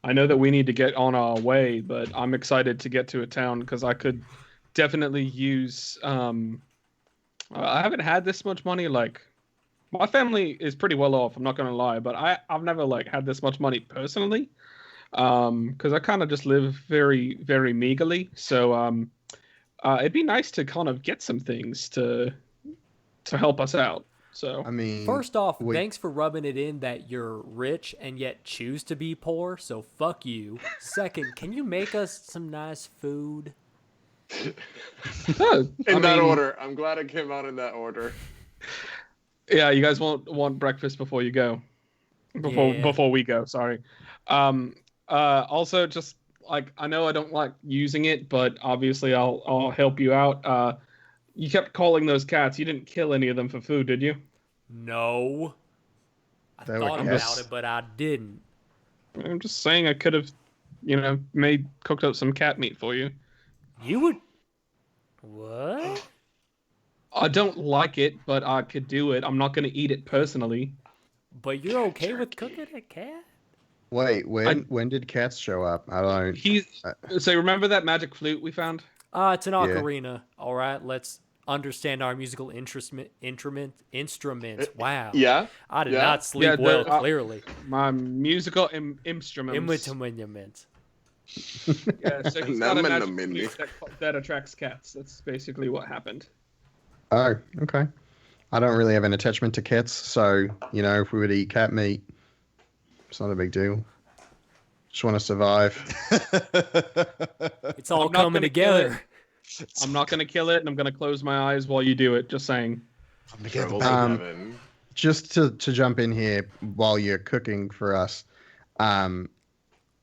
I know that we need to get on our way, but I'm excited to get to a town because I could definitely use. I haven't had this much money. Like, my family is pretty well off. I'm not gonna lie, but I've never had this much money personally, because I kind of just live very, very meagerly. So it'd be nice to kind of get some things to help us out. So I mean, first off, thanks for rubbing it in that you're rich and yet choose to be poor, so fuck you. Second, can you make us some nice food? In that order. I'm glad it came out in that order. Yeah, you guys won't want breakfast before you go. Before we go, sorry. Also, just I know I don't like using it, but obviously I'll help you out. You kept calling those cats. You didn't kill any of them for food, did you? No. I thought about it, but I didn't. I'm just saying I could have, cooked up some cat meat for you. You would... What? I don't like it, but I could do it. I'm not going to eat it personally. But you're okay with cooking a cat? Wait, when did cats show up? I don't... So remember that magic flute we found? It's an ocarina. All right, let's understand our musical instruments. Wow. Yeah. I did not sleep well, clearly. My musical instruments. Yeah, so he's got a magic flute that attracts cats. That's basically what happened. Oh, okay. I don't really have an attachment to cats, so, if we were to eat cat meat, it's not a big deal. Just want to survive. It's all coming together. I'm not going to kill it, and I'm going to close my eyes while you do it, just saying. Just to jump in here while you're cooking for us,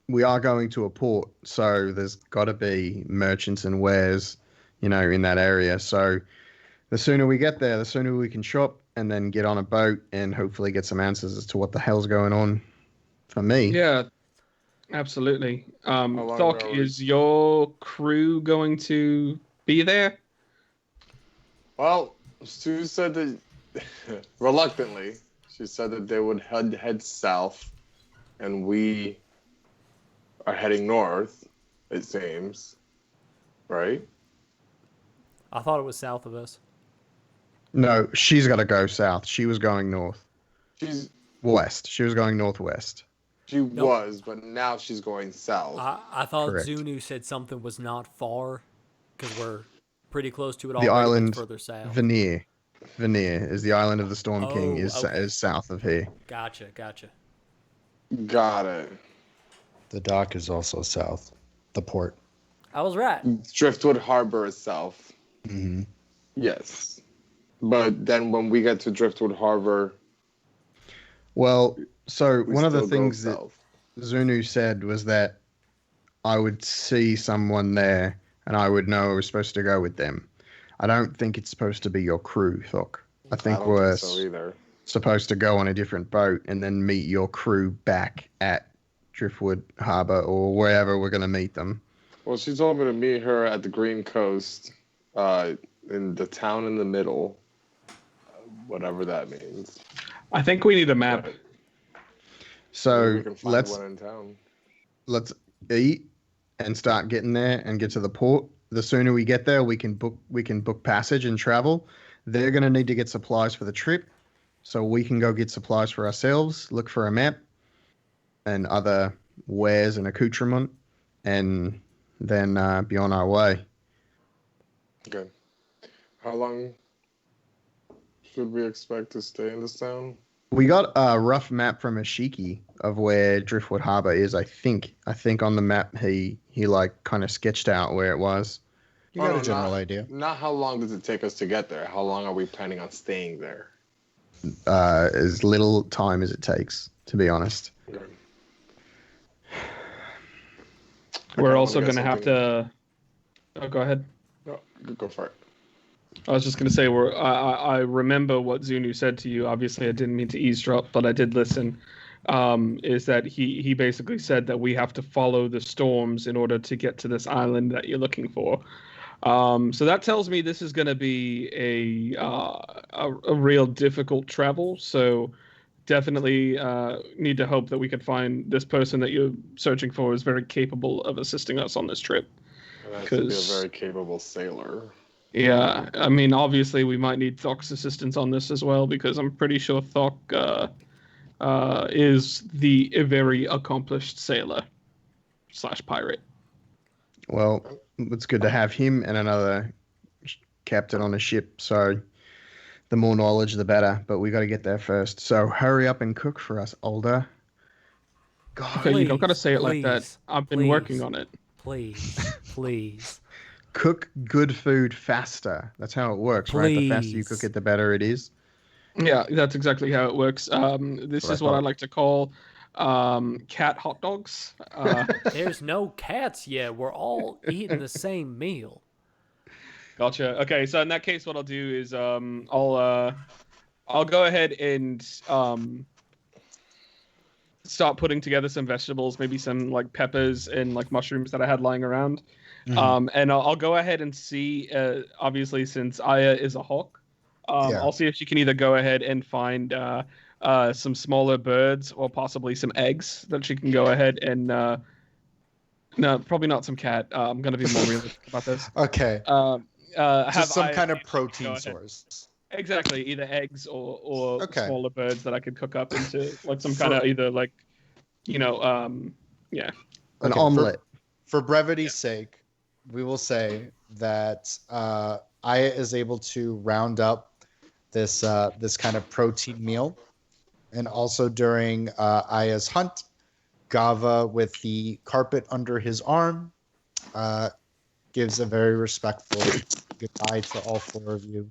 we are going to a port, so there's got to be merchants and wares, in that area. So the sooner we get there, the sooner we can shop and then get on a boat and hopefully get some answers as to what the hell's going on for me. Yeah, absolutely. Doc, is your crew going to be there? Well, Sue said that reluctantly, she said that they would head south, and we are heading north, it seems. Right? I thought it was south of us. No, she's got to go south. She was going She's west. She was going northwest. She Nope. was, but now she's going south. I thought Correct. Zunu said something was not far because we're pretty close to it The already. But island it's further south. Veneer is the island of the Storm King. Oh, okay. Is south of here. Gotcha. Got it. The dock is also south. The port. I was right. Driftwood Harbor is south. Mm-hmm. Yes. But then when we get to Driftwood Harbor, Well, so we one of the still go things that south. Zunu said was that I would see someone there and I would know I was supposed to go with them. I don't think it's supposed to be your crew, Thok. I think don't we're so either. supposed to go on a different boat and then meet your crew back at Driftwood Harbor or wherever we're going to meet them. Well, she told me to meet her at the Green Coast, in the town in the middle, whatever that means. I think we need a map. Maybe So we can find let's one in town. eat and start getting there and get to the port. The sooner we get there, we can book passage and travel. They're going to need to get supplies for the trip, so we can go get supplies for ourselves, look for a map and other wares and accoutrement, and then be on our way. Okay. How long should we expect to stay in this town? We got a rough map from Ashiki of where Driftwood Harbor is. I think on the map he like kind of sketched out where it was. You got a general idea. Not how long does it take us to get there. How long are we planning on staying there? As little time as it takes, to be honest. Okay. We're Okay, also I'm going gonna to get have to. Oh, go ahead. No, go for it. I was just going to say, I remember what Zunu said to you. Obviously, I didn't mean to eavesdrop, but I did listen. Is that he basically said that we have to follow the storms in order to get to this island that you're looking for. So that tells me this is going to be a real difficult travel. So definitely need to hope that we can find this person that you're searching for is very capable of assisting us on this trip. And I should be a very capable sailor. Yeah, I mean, obviously we might need Thok's assistance on this as well, because I'm pretty sure Thok is a very accomplished sailor / pirate. Well, it's good to have him and another captain on a ship. So the more knowledge, the better. But we got to get there first. So hurry up and cook for us, Older. God, Okay, you don't gotta say it like that. please, I've been please. working on it. Please. cook good food faster. That's how it works, right? The faster you Please. cook it, the better it is. Yeah, that's exactly how it works. This That's what is I what I thought. like to call cat hot dogs. There's no cats yet. We're all eating the same meal. Gotcha. Okay, so in that case, what I'll do is I'll go ahead and start putting together some vegetables, maybe some like peppers and like mushrooms that I had lying around. And I'll go ahead and see. Obviously, since Aya is a hawk, I'll see if she can either go ahead and find some smaller birds or possibly some eggs that she can go ahead and. No, probably not some cat. I'm gonna be more realistic about this. Okay. Have Just some Aya kind of go protein ahead. source. Exactly, either eggs or Okay. smaller birds that I could cook up into like some kind of either like, yeah. An Okay, omelet. For brevity's sake, we will say that Aya is able to round up this kind of protein meal, and also during Aya's hunt, Gava, with the carpet under his arm, gives a very respectful goodbye to all four of you,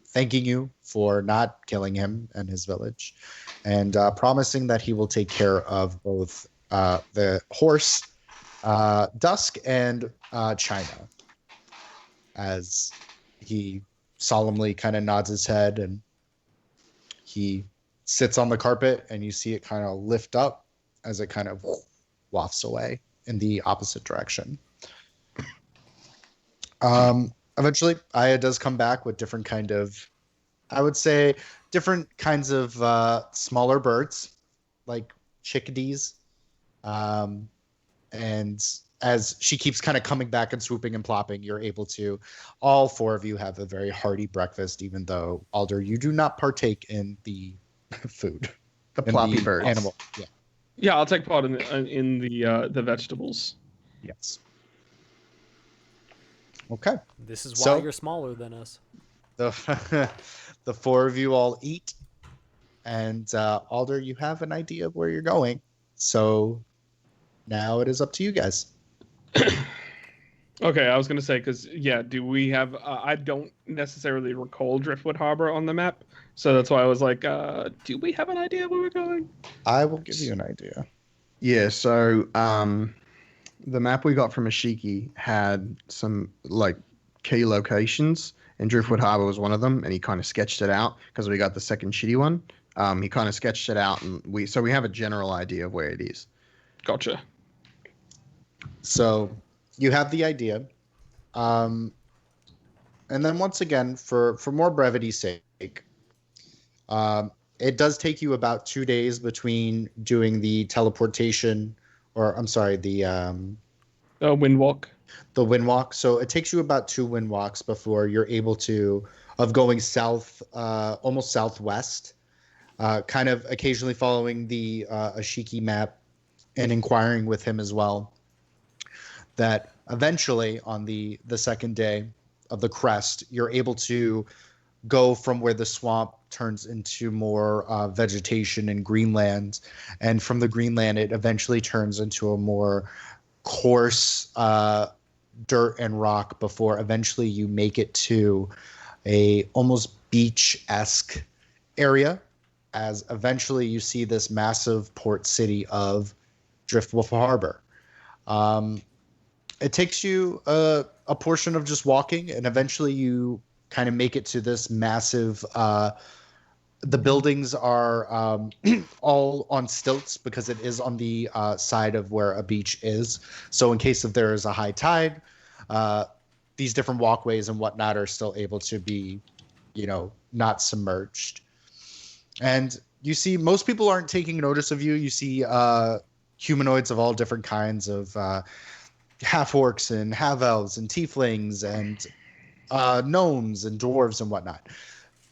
thanking you for not killing him and his village, and promising that he will take care of both the horse, Dusk, and China, as he solemnly kind of nods his head and he sits on the carpet, and you see it kind of lift up as it kind of wafts away in the opposite direction. Eventually, Aya does come back with different kind of, I would say, different kinds of smaller birds, like chickadees, And as she keeps kind of coming back and swooping and plopping, you're able to, all four of you have a very hearty breakfast, even though, Alder, you do not partake in the food. The in ploppy the birds. Animal. Yeah. Yeah, I'll take part in the vegetables. Yes. Okay. This is why So- you're smaller than us. The the four of you all eat, and Alder, you have an idea of where you're going. So now it is up to you guys. Okay, I was gonna say because do we have? I don't necessarily recall Driftwood Harbor on the map, so that's why I was like, do we have an idea where we're going? I will give you an idea. Yeah, so the map we got from Ashiki had some like key locations, and Driftwood Harbor was one of them, and he kind of sketched it out because we got the second shitty one. He kind of sketched it out, and we have a general idea of where it is. Gotcha. So you have the idea. And then once again, for more brevity's sake, it does take you about 2 days between doing the teleportation, or I'm sorry, the Windwalk. wind walk. So it takes you about 2 wind walks before you're able of going south, almost southwest, kind of occasionally following the Ashiki map and inquiring with him as well. That eventually on the second day of the crest, you're able to go from where the swamp turns into more vegetation and greenland, and from the greenland it eventually turns into a more coarse dirt and rock before eventually you make it to a almost beach-esque area, as eventually you see this massive port city of Driftwood Harbor. It takes you a portion of just walking, and eventually you kind of make it to this massive the buildings are all on stilts because it is on the side of where a beach is. So in case if there is a high tide, these different walkways and whatnot are still able to be, not submerged. And you see most people aren't taking notice of you. You see humanoids of all different kinds of half-orcs and half-elves and tieflings and gnomes and dwarves and whatnot.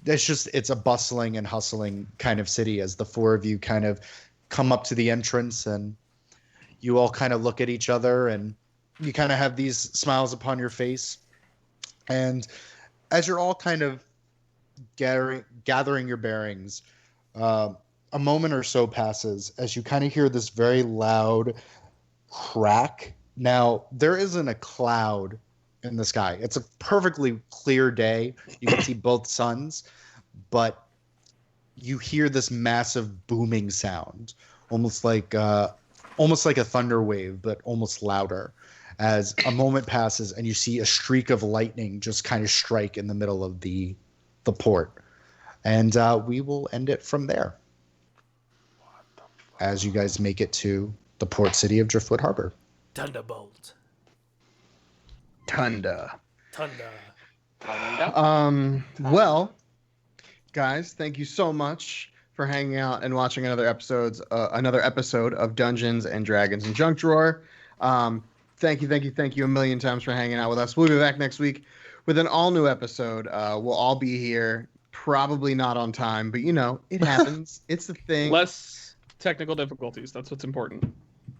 It's a bustling and hustling kind of city as the four of you kind of come up to the entrance, and you all kind of look at each other and you kind of have these smiles upon your face. And as you're all kind of gathering your bearings, a moment or so passes as you kind of hear this very loud crack. Now, there isn't a cloud in the sky. It's a perfectly clear day. You can see both suns, but you hear this massive booming sound, almost like a thunder wave, but almost louder. As a moment passes and you see a streak of lightning just kind of strike in the middle of the port, and we will end it from there. As you guys make it to the port city of Driftwood Harbor. Thunderbolt. Tunda. Thunder. Well, guys, thank you so much for hanging out and watching another episode of Dungeons and Dragons and Junk Drawer. Thank you a million times for hanging out with us. We'll be back next week with an all-new episode. We'll all be here, probably not on time, but it happens. It's the thing. Less technical difficulties. That's what's important.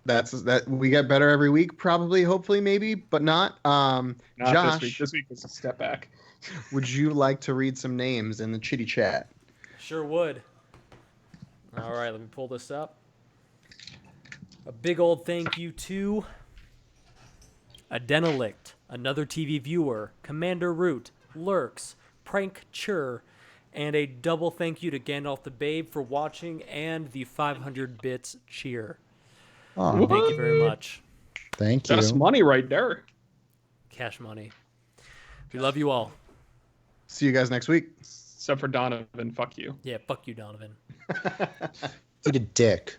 That we get better every week, probably, hopefully, maybe, but not. Not Josh, this week was a step back. would you like to read some names in the chitty chat? Sure would. All right, let me pull this up. A big old thank you to Adenolict, Another TV Viewer, Commander Root, Lurks, Prank Chur, and a double thank you to Gandalf the Babe for watching and the 500 bits cheer. Oh, Thank you very much. thank you. That's money right there. Cash money. We love you all. See you guys next week. Except for Donovan. Fuck you. Yeah, fuck you, Donovan. Eat a dick.